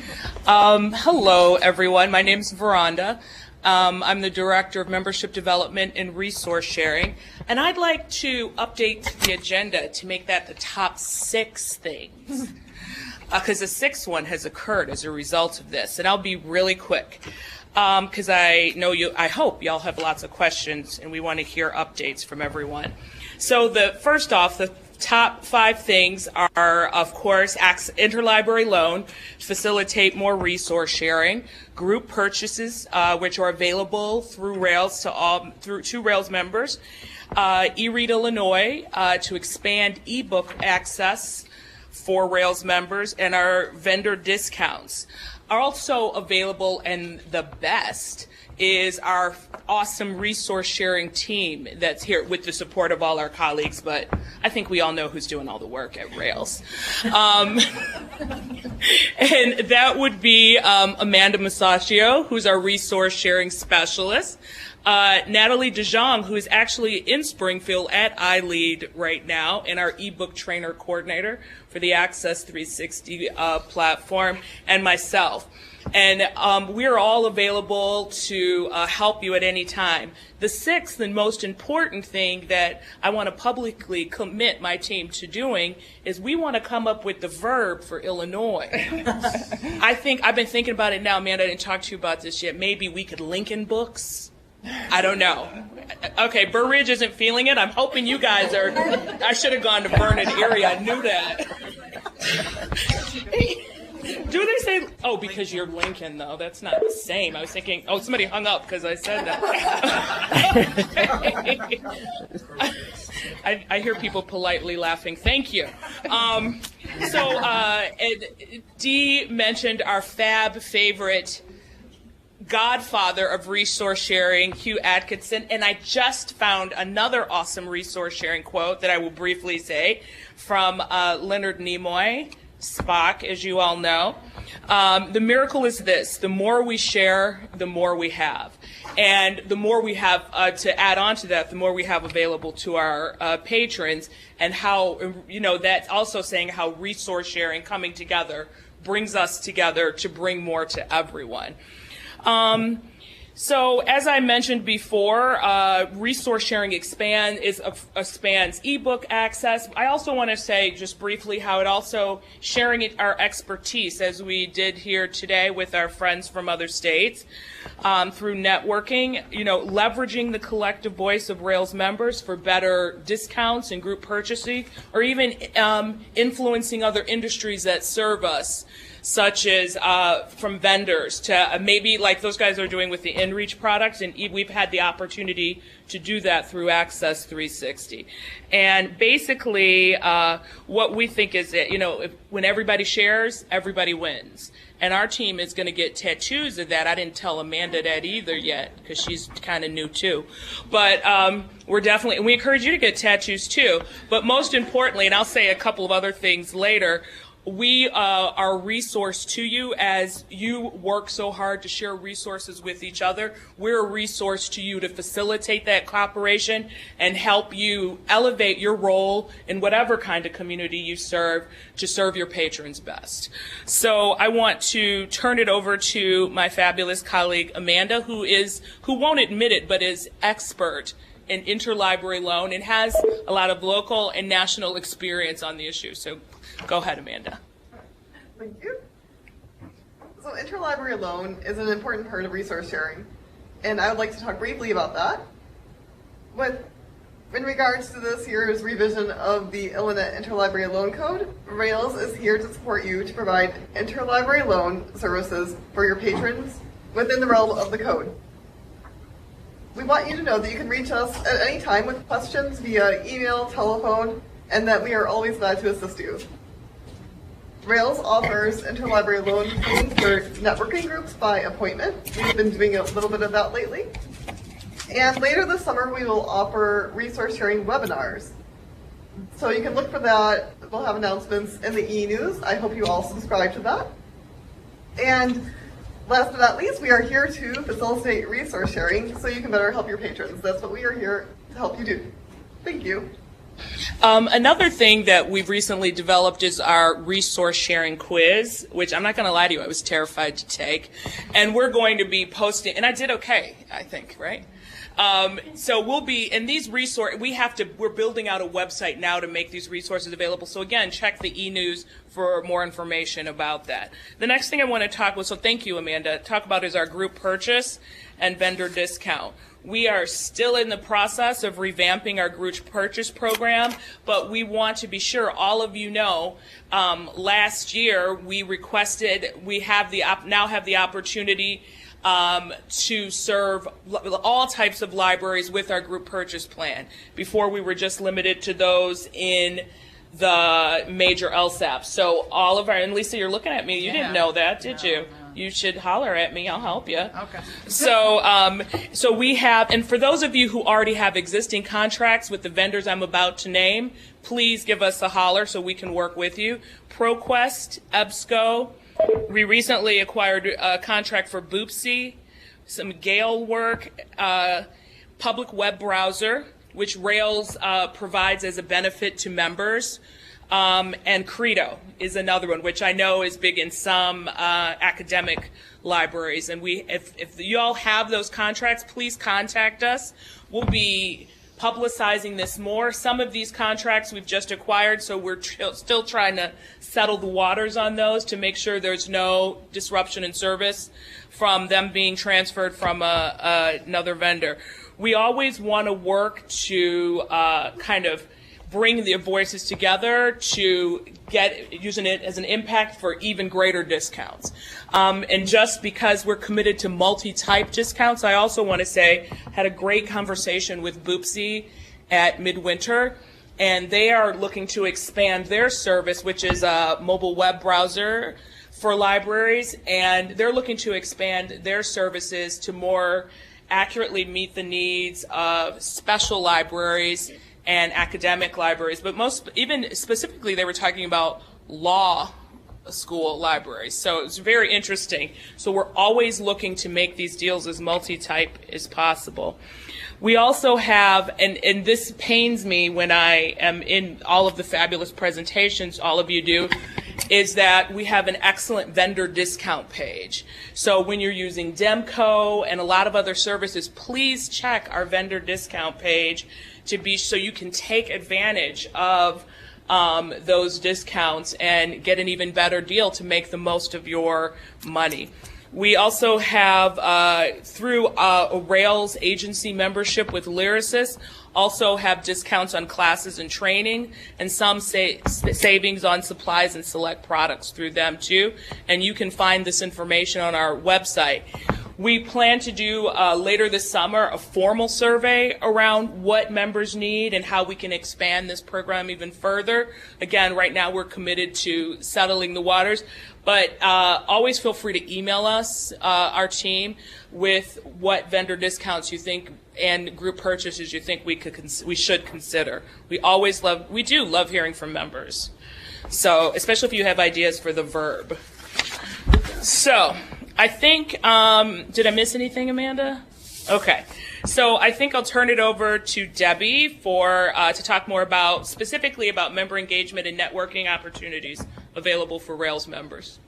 Hello, everyone. My name's Veranda. I'm the Director of Membership Development and Resource Sharing, and I'd like to update the agenda to make that the top 6 things, because the 6th one has occurred as a result of this, and I'll be really quick, because I hope y'all have lots of questions, and we want to hear updates from everyone. So first off, the top 5 things are, of course, interlibrary loan to facilitate more resource sharing, group purchases, which are available through RAILS to RAILS members, eRead Illinois to expand ebook access for RAILS members, and our vendor discounts are also available, and the best is our awesome resource sharing team that's here with the support of all our colleagues, but I think we all know who's doing all the work at RAILS. And that would be Amanda Masaccio, who's our resource sharing specialist, Natalie DeJong, who is actually in Springfield at iLead right now, and our ebook trainer coordinator for the Access 360 platform, and myself. And we're all available to help you at any time. The 6th and most important thing that I want to publicly commit my team to doing is we want to come up with the verb for Illinois. I've been thinking about it now, Amanda. I didn't talk to you about this yet. Maybe we could link in books. I don't know. Okay, Burr Ridge isn't feeling it. I'm hoping you guys are. I should have gone to Vernon, Erie. I knew that. Do they say, oh, because you're Lincoln, though? That's not the same. I was thinking, oh, somebody hung up because I said that. I hear people politely laughing. Thank you. Dee mentioned our fab favorite godfather of resource sharing, Hugh Atkinson, and I just found another awesome resource sharing quote that I will briefly say from Leonard Nimoy, Spock, as you all know. The miracle is this: the more we share, the more we have. And the more we have, to add on to that, the more we have available to our patrons, and how, that's also saying how resource sharing coming together brings us together to bring more to everyone. So as I mentioned before, resource sharing expands ebook access. I also want to say just briefly how it also sharing our expertise, as we did here today with our friends from other states, through networking, leveraging the collective voice of RAILS members for better discounts and group purchasing, or even influencing other industries that serve us, such as from vendors to maybe like those guys are doing with the InReach products, and we've had the opportunity to do that through Access 360. And basically, what we think is that, when everybody shares, everybody wins. And our team is going to get tattoos of that. I didn't tell Amanda that either yet, because she's kind of new too. But we encourage you to get tattoos too. But most importantly, and I'll say a couple of other things later, we are a resource to you as you work so hard to share resources with each other. We're a resource to you to facilitate that cooperation and help you elevate your role in whatever kind of community you serve to serve your patrons best. So I want to turn it over to my fabulous colleague Amanda, who won't admit it, but is expert in interlibrary loan and has a lot of local and national experience on the issue. So go ahead, Amanda. Thank you. So interlibrary loan is an important part of resource sharing, and I would like to talk briefly about that. In regards to this year's revision of the Illinois Interlibrary Loan Code, RAILS is here to support you to provide interlibrary loan services for your patrons within the realm of the code. We want you to know that you can reach us at any time with questions via email, telephone, and that we are always glad to assist you. RAILS offers interlibrary loan meetings for networking groups by appointment. We've been doing a little bit of that lately. And later this summer, we will offer resource sharing webinars. So you can look for that. We'll have announcements in the e-news. I hope you all subscribe to that. And last but not least, we are here to facilitate resource sharing so you can better help your patrons. That's what we are here to help you do. Thank you. Another thing that we've recently developed is our resource sharing quiz, which I'm not going to lie to you, I was terrified to take. And we're going to be posting, and I did okay, I think, right? So we'll be, and these resources, we're building out a website now to make these resources available. So again, check the e-news for more information about that. The next thing I want to talk about, so thank you, Amanda, talk about is our group purchase and vendor discount. We are still in the process of revamping our group purchase program, but we want to be sure all of you know, last year we requested, now have the opportunity to serve all types of libraries with our group purchase plan. Before we were just limited to those in the major LSAPs. So all of our, and Lisa, you're looking at me, you didn't know that, did you? No. You should holler at me, I'll help you. Okay. So we have, and for those of you who already have existing contracts with the vendors I'm about to name, please give us a holler so we can work with you. ProQuest, EBSCO, we recently acquired a contract for Boopsy, some Gale work, public web browser, which RAILS provides as a benefit to members. And Credo is another one, which I know is big in some academic libraries. And if you all have those contracts, please contact us. We'll be publicizing this more. Some of these contracts we've just acquired, so we're still trying to settle the waters on those to make sure there's no disruption in service from them being transferred from another vendor. We always want to work to kind of bring the voices together to using it as an impact for even greater discounts. And just because we're committed to multi-type discounts, I also want to say, had a great conversation with Boopsy at Midwinter, and they are looking to expand their service, which is a mobile web browser for libraries, and they're looking to expand their services to more accurately meet the needs of special libraries and academic libraries, but even specifically they were talking about law school libraries. So it's very interesting. So we're always looking to make these deals as multi-type as possible. We also have, and this pains me when I am in all of the fabulous presentations all of you do, is that we have an excellent vendor discount page. So when you're using Demco and a lot of other services, please check our vendor discount page so you can take advantage of those discounts and get an even better deal to make the most of your money. We also have, through a RAILS agency membership with Lyrasis, also have discounts on classes and training, and some savings on supplies and select products through them too. And you can find this information on our website. We plan to do later this summer a formal survey around what members need and how we can expand this program even further. Again, right now we're committed to settling the waters, but always feel free to email us, our team, with what vendor discounts you think and group purchases you think we should consider. We do love hearing from members. So, especially if you have ideas for the verb. So, I think, did I miss anything, Amanda? Okay. So I think I'll turn it over to Debbie to talk more specifically about member engagement and networking opportunities available for RAILS members.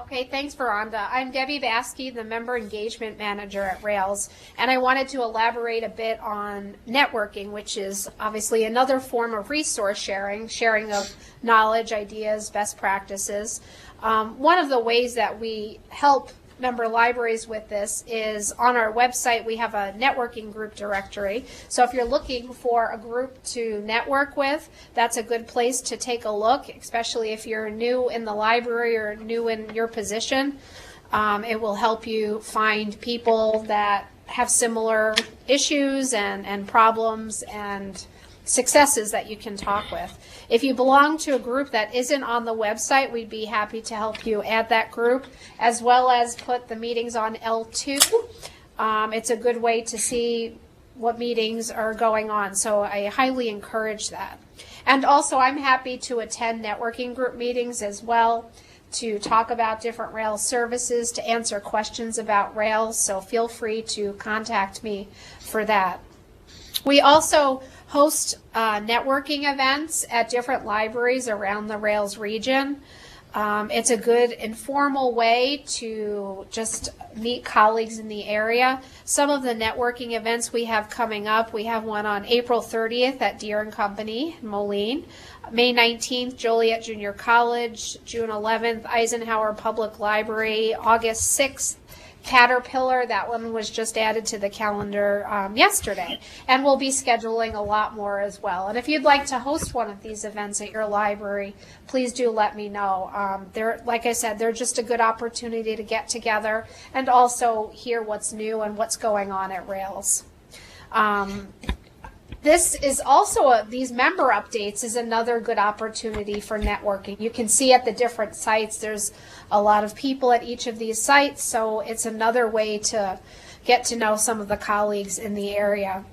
Okay, thanks, Veranda. I'm Debbie Baskey, the Member Engagement Manager at RAILS, and I wanted to elaborate a bit on networking, which is obviously another form of resource sharing of knowledge, ideas, best practices. One of the ways that we help member libraries with this is on our website we have a networking group directory. So if you're looking for a group to network with, that's a good place to take a look, especially if you're new in the library or new in your position. It will help you find people that have similar issues and problems and successes that you can talk with. If you belong to a group that isn't on the website, we'd be happy to help you add that group, as well as put the meetings on L2. It's a good way to see what meetings are going on, so I highly encourage that. And also, I'm happy to attend networking group meetings as well, to talk about different RAILS services, to answer questions about RAILS, so feel free to contact me for that. We also host networking events at different libraries around the RAILS region. It's a good informal way to just meet colleagues in the area. Some of the networking events we have coming up, we have one on April 30th at Deere & Company in Moline, May 19th, Joliet Junior College, June 11th, Eisenhower Public Library, August 6th, Caterpillar. That one was just added to the calendar yesterday, and we'll be scheduling a lot more as well. And if you'd like to host one of these events at your library, please do let me know. Like I said, they're just a good opportunity to get together and also hear what's new and what's going on at RAILS. This is also these member updates is another good opportunity for networking. You can see at the different sites there's a lot of people at each of these sites, so it's another way to get to know some of the colleagues in the area.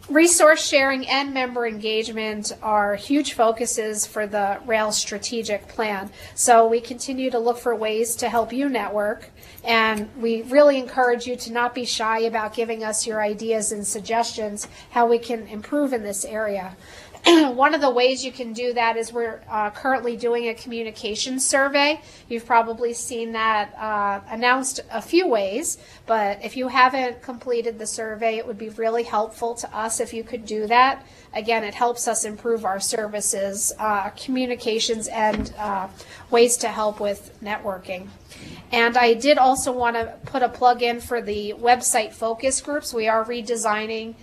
Resource sharing and member engagement are huge focuses for the RAILS strategic plan. So we continue to look for ways to help you network, and we really encourage you to not be shy about giving us your ideas and suggestions how we can improve in this area. One of the ways you can do that is we're currently doing a communication survey. You've probably seen that announced a few ways, but if you haven't completed the survey, it would be really helpful to us if you could do that. Again, it helps us improve our services, communications, and ways to help with networking. And I did also want to put a plug in for the website focus groups. We are redesigning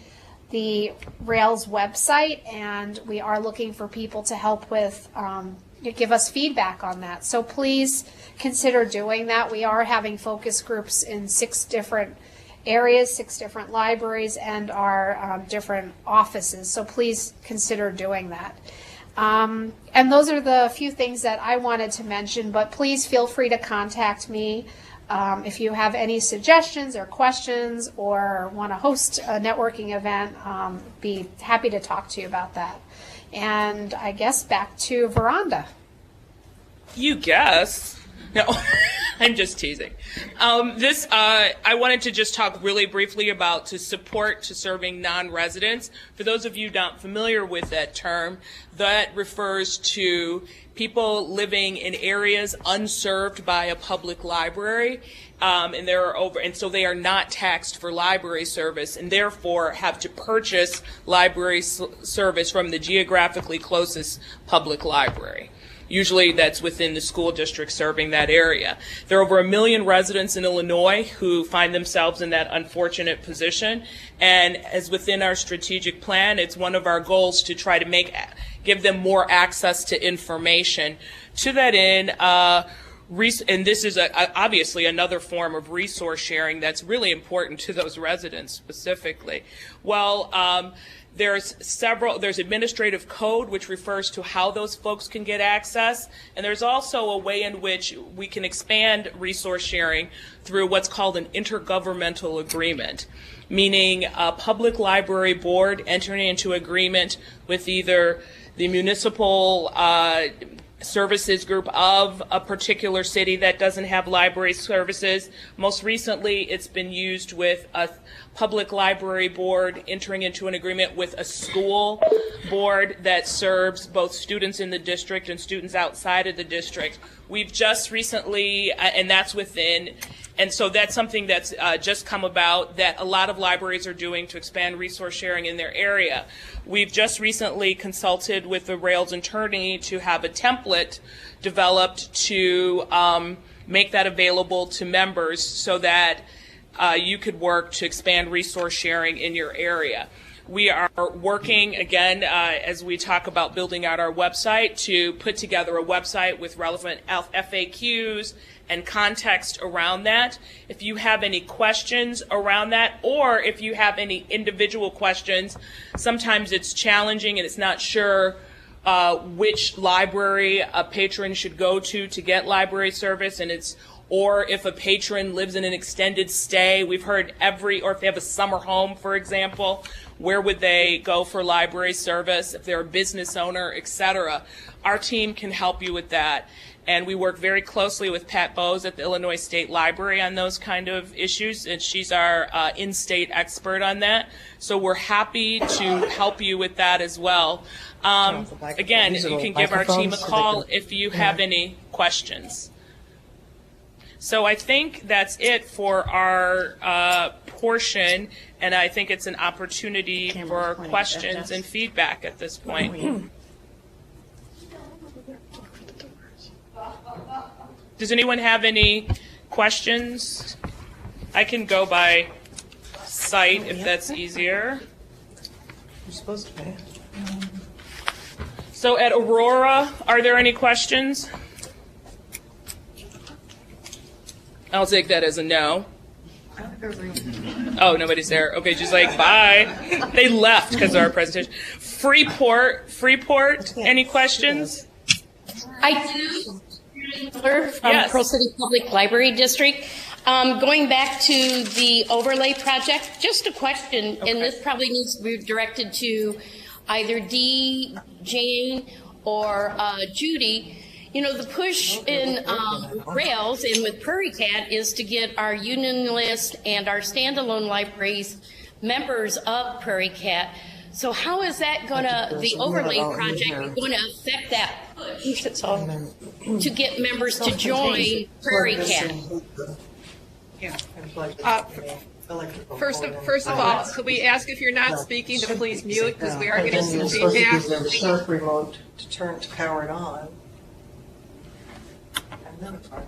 the RAILS website, and we are looking for people to help with, give us feedback on that. So please consider doing that. We are having focus groups in 6 different areas, 6 different libraries, and our different offices. So please consider doing that. And those are the few things that I wanted to mention, but please feel free to contact me if you have any suggestions or questions or want to host a networking event. Be happy to talk to you about that. And I guess back to Veranda. You guess. No. I'm just teasing. I wanted to just talk really briefly about support to serving non-residents. For those of you not familiar with that term, that refers to people living in areas unserved by a public library, and so they are not taxed for library service, and therefore have to purchase library service from the geographically closest public library. Usually that's within the school district serving that area. There are over 1 million residents in Illinois who find themselves in that unfortunate position. And as within our strategic plan, it's one of our goals to try to give them more access to information. To that end, and this is obviously another form of resource sharing that's really important to those residents specifically. Well, there's administrative code which refers to how those folks can get access, and there's also a way in which we can expand resource sharing through what's called an intergovernmental agreement, meaning a public library board entering into agreement with either the municipal services group of a particular city that doesn't have library services. Most recently, it's been used with a public library board entering into an agreement with a school board that serves both students in the district and students outside of the district. We've just recently, and so that's something that's just come about that a lot of libraries are doing to expand resource sharing in their area. We've just recently consulted with the RAILS attorney to have a template developed to make that available to members so that you could work to expand resource sharing in your area. We are working, again, as we talk about building out our website, to put together a website with relevant FAQs and context around that. If you have any questions around that, or if you have any individual questions, sometimes it's challenging and it's not sure which library a patron should go to get library service, or if a patron lives in an extended stay, we've heard or if they have a summer home, for example, where would they go for library service, if they're a business owner, etc. Our team can help you with that. And we work very closely with Pat Bowes at the Illinois State Library on those kind of issues, and she's our in-state expert on that. So we're happy to help you with that as well. Again, you can give our team a call if you have any questions. So I think that's it for our portion, and I think it's an opportunity for questions and feedback at this point. Does anyone have any questions? I can go by site if that's easier. You're supposed to be. So at Aurora, are there any questions? I'll take that as a no. Oh, nobody's there. Okay, just like, bye. They left because of our presentation. Freeport, any questions? I do. From Pearl City Public Library District. Going back to the overlay project, just a question, and this probably needs to be directed to either Dee, Jane, or Judy. You know, the push in RAILS and with PrairieCat is to get our union list and our standalone libraries members of PrairieCat. So how is that going to, the overlay project, going to affect that push to get members to join PrairieCat? First of all, could we ask if you're not speaking to please mute, because we are getting some feedback. There's a sharp remote to power it on.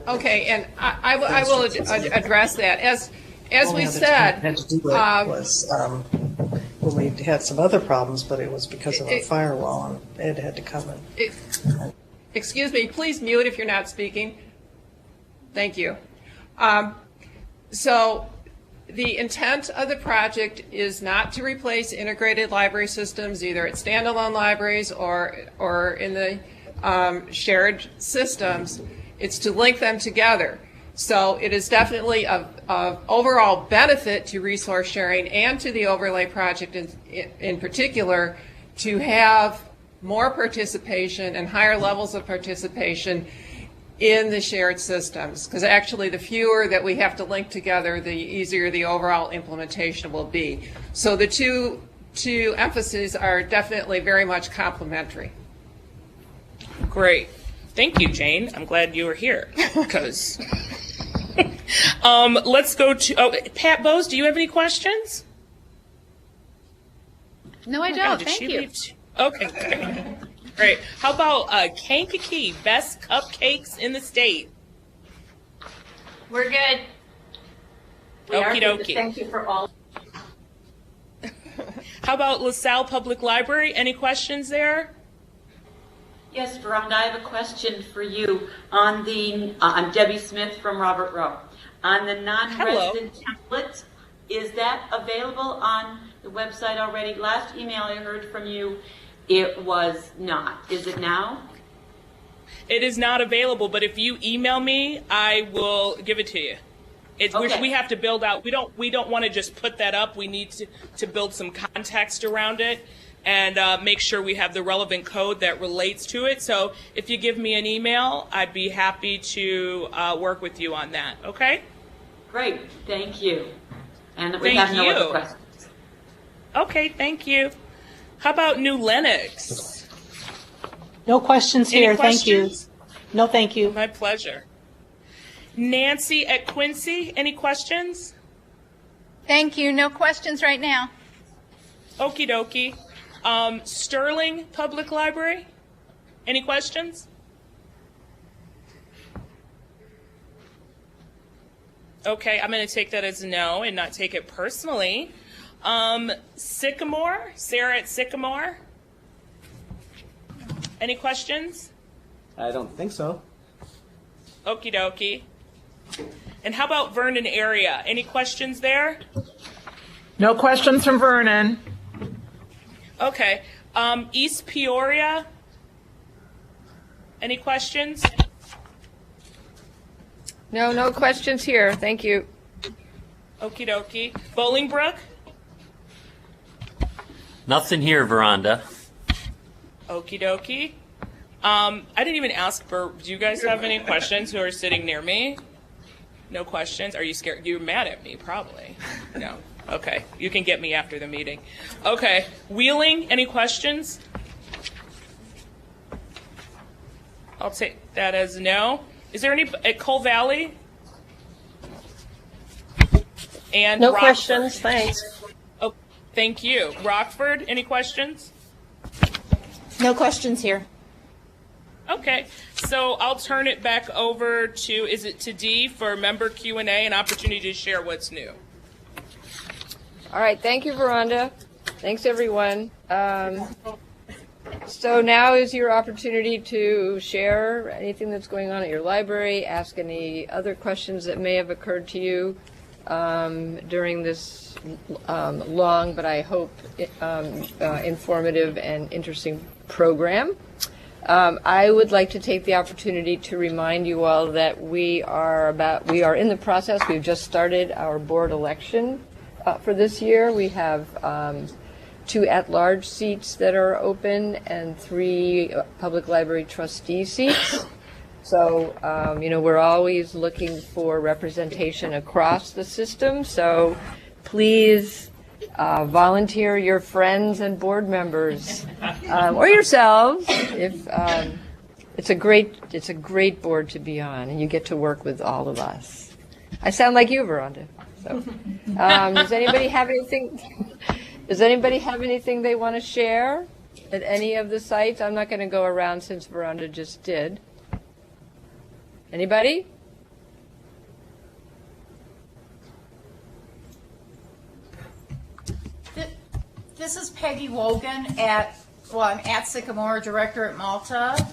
Okay, and I will address that. As we said, when we had some other problems, but it was because of a firewall, and Ed had to come in. Excuse me, please mute if you're not speaking. Thank you. So the intent of the project is not to replace integrated library systems, either at standalone libraries or in the shared systems. It's to link them together. So it is definitely of overall benefit to resource sharing and to the overlay project in particular to have more participation and higher levels of participation in the shared systems, because actually the fewer that we have to link together, the easier the overall implementation will be. So the two emphases are definitely very much complementary. Great. Thank you, Jane. I'm glad you were here because let's go to Pat Bowes. Do you have any questions? No, I Oh my don't. God, did Thank she you. leave Okay. Great. How about Kankakee, best cupcakes in the state? We're good. We are Okie good. dokie. Thank you for all. How about LaSalle Public Library? Any questions there? Yes, Veronda, I have a question for you on the, I'm Debbie Smith from Robert Rowe. On the non-resident template, is that available on the website already? Last email I heard from you, it was not. Is it now? It is not available, but if you email me, I will give it to you. Okay. We have to build out. We don't want to just put that up. We need to build some context around it and make sure we have the relevant code that relates to it. So if you give me an email, I'd be happy to work with you on that. Okay? Great. Thank you. And we Thank have no you. other questions. Okay, thank you. How about New Lenox? No questions Any here. Thank you. questions? No, thank you. My pleasure. Nancy at Quincy, any questions? Thank you. No questions right now. Okie dokie. Sterling Public Library, any questions? Okay, I'm going to take that as a no and not take it personally. Sycamore, Sarah at Sycamore, any questions? I don't think so. Okie dokie. And how about Vernon area? Any questions there? No questions from Vernon. Okay. East Peoria, any questions? No questions here. Thank you. Okie dokie. Bolingbrook? Nothing here, Veronda. Okie dokie. I didn't even ask for, do you guys have any questions who are sitting near me? No questions? Are you scared? You're mad at me, probably. No. Okay. You can get me after the meeting. Okay. Wheeling, any questions? I'll take that as no. Is there any at Coal Valley? And No Rockford? questions, thanks. Oh, thank you. Rockford, any questions? No questions here. Okay, so I'll turn it back over to, is it to Dee for member Q&A, an opportunity to share what's new. All right, thank you, Veronda. Thanks, everyone. So now is your opportunity to share anything that's going on at your library, ask any other questions that may have occurred to you during this long, but I hope informative and interesting program. I would like to take the opportunity to remind you all that we are in the process. We've just started our board election for this year. We have 2 at-large seats that are open and 3 public library trustee seats. So, we're always looking for representation across the system. So please volunteer your friends and board members or yourselves. If it's a great board to be on, and you get to work with all of us. I sound like you, Veronda. So, does anybody have anything? Does anybody have anything they want to share at any of the sites? I'm not going to go around since Veronda just did. Anybody? This is Peggy Wogan I'm at Sycamore, director at Malta.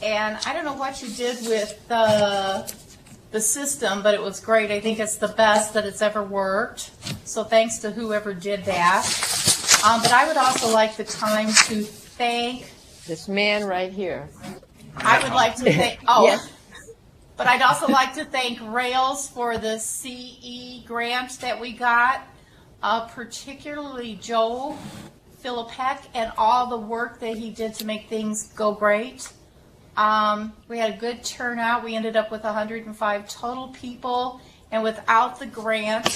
And I don't know what you did with the system, but it was great. I think it's the best that it's ever worked. So thanks to whoever did that. But I would also like the time to thank this man right here. I would like to thank, but I'd also like to thank RAILS for the CE grant that we got, particularly Joe Philippek and all the work that he did to make things go great. We had a good turnout. We ended up with 105 total people. And without the grant,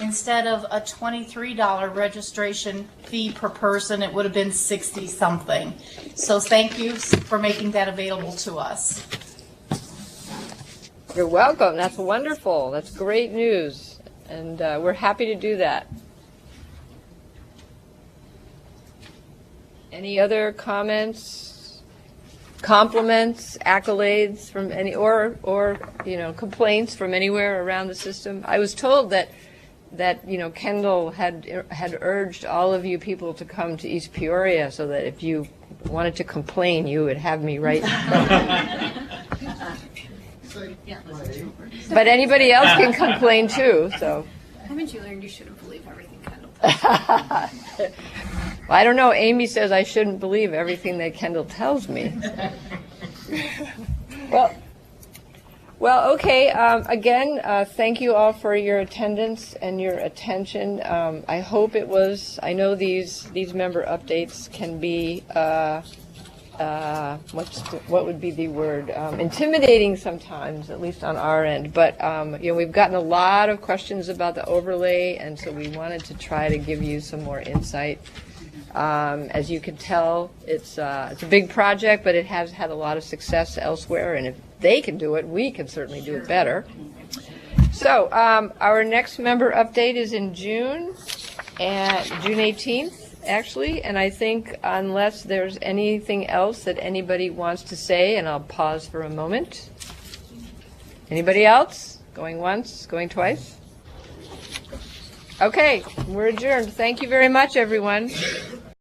instead of a $23 registration fee per person, it would have been 60 something. So thank you for making that available to us. You're welcome. That's wonderful. That's great news. And we're happy to do that. Any other comments, compliments, accolades from any, or complaints from anywhere around the system? I was told that Kendall had urged all of you people to come to East Peoria so that if you wanted to complain, you would have me right. But anybody else can complain too. So. Haven't you learned you shouldn't believe everything Kendall Well, I don't know. Amy says I shouldn't believe everything that Kendall tells me. Well, okay. Again, thank you all for your attendance and your attention. I hope it was. I know these member updates can be what would be the word? Intimidating sometimes, at least on our end. But we've gotten a lot of questions about the overlay, and so we wanted to try to give you some more insight. As you can tell, it's a big project, but it has had a lot of success elsewhere, and if they can do it, we can certainly do it better. So our next member update is in June 18th. Actually, and I think unless there's anything else that anybody wants to say, and I'll pause for a moment. Anybody else? Going once? Going twice? Okay, we're adjourned. Thank you very much, everyone.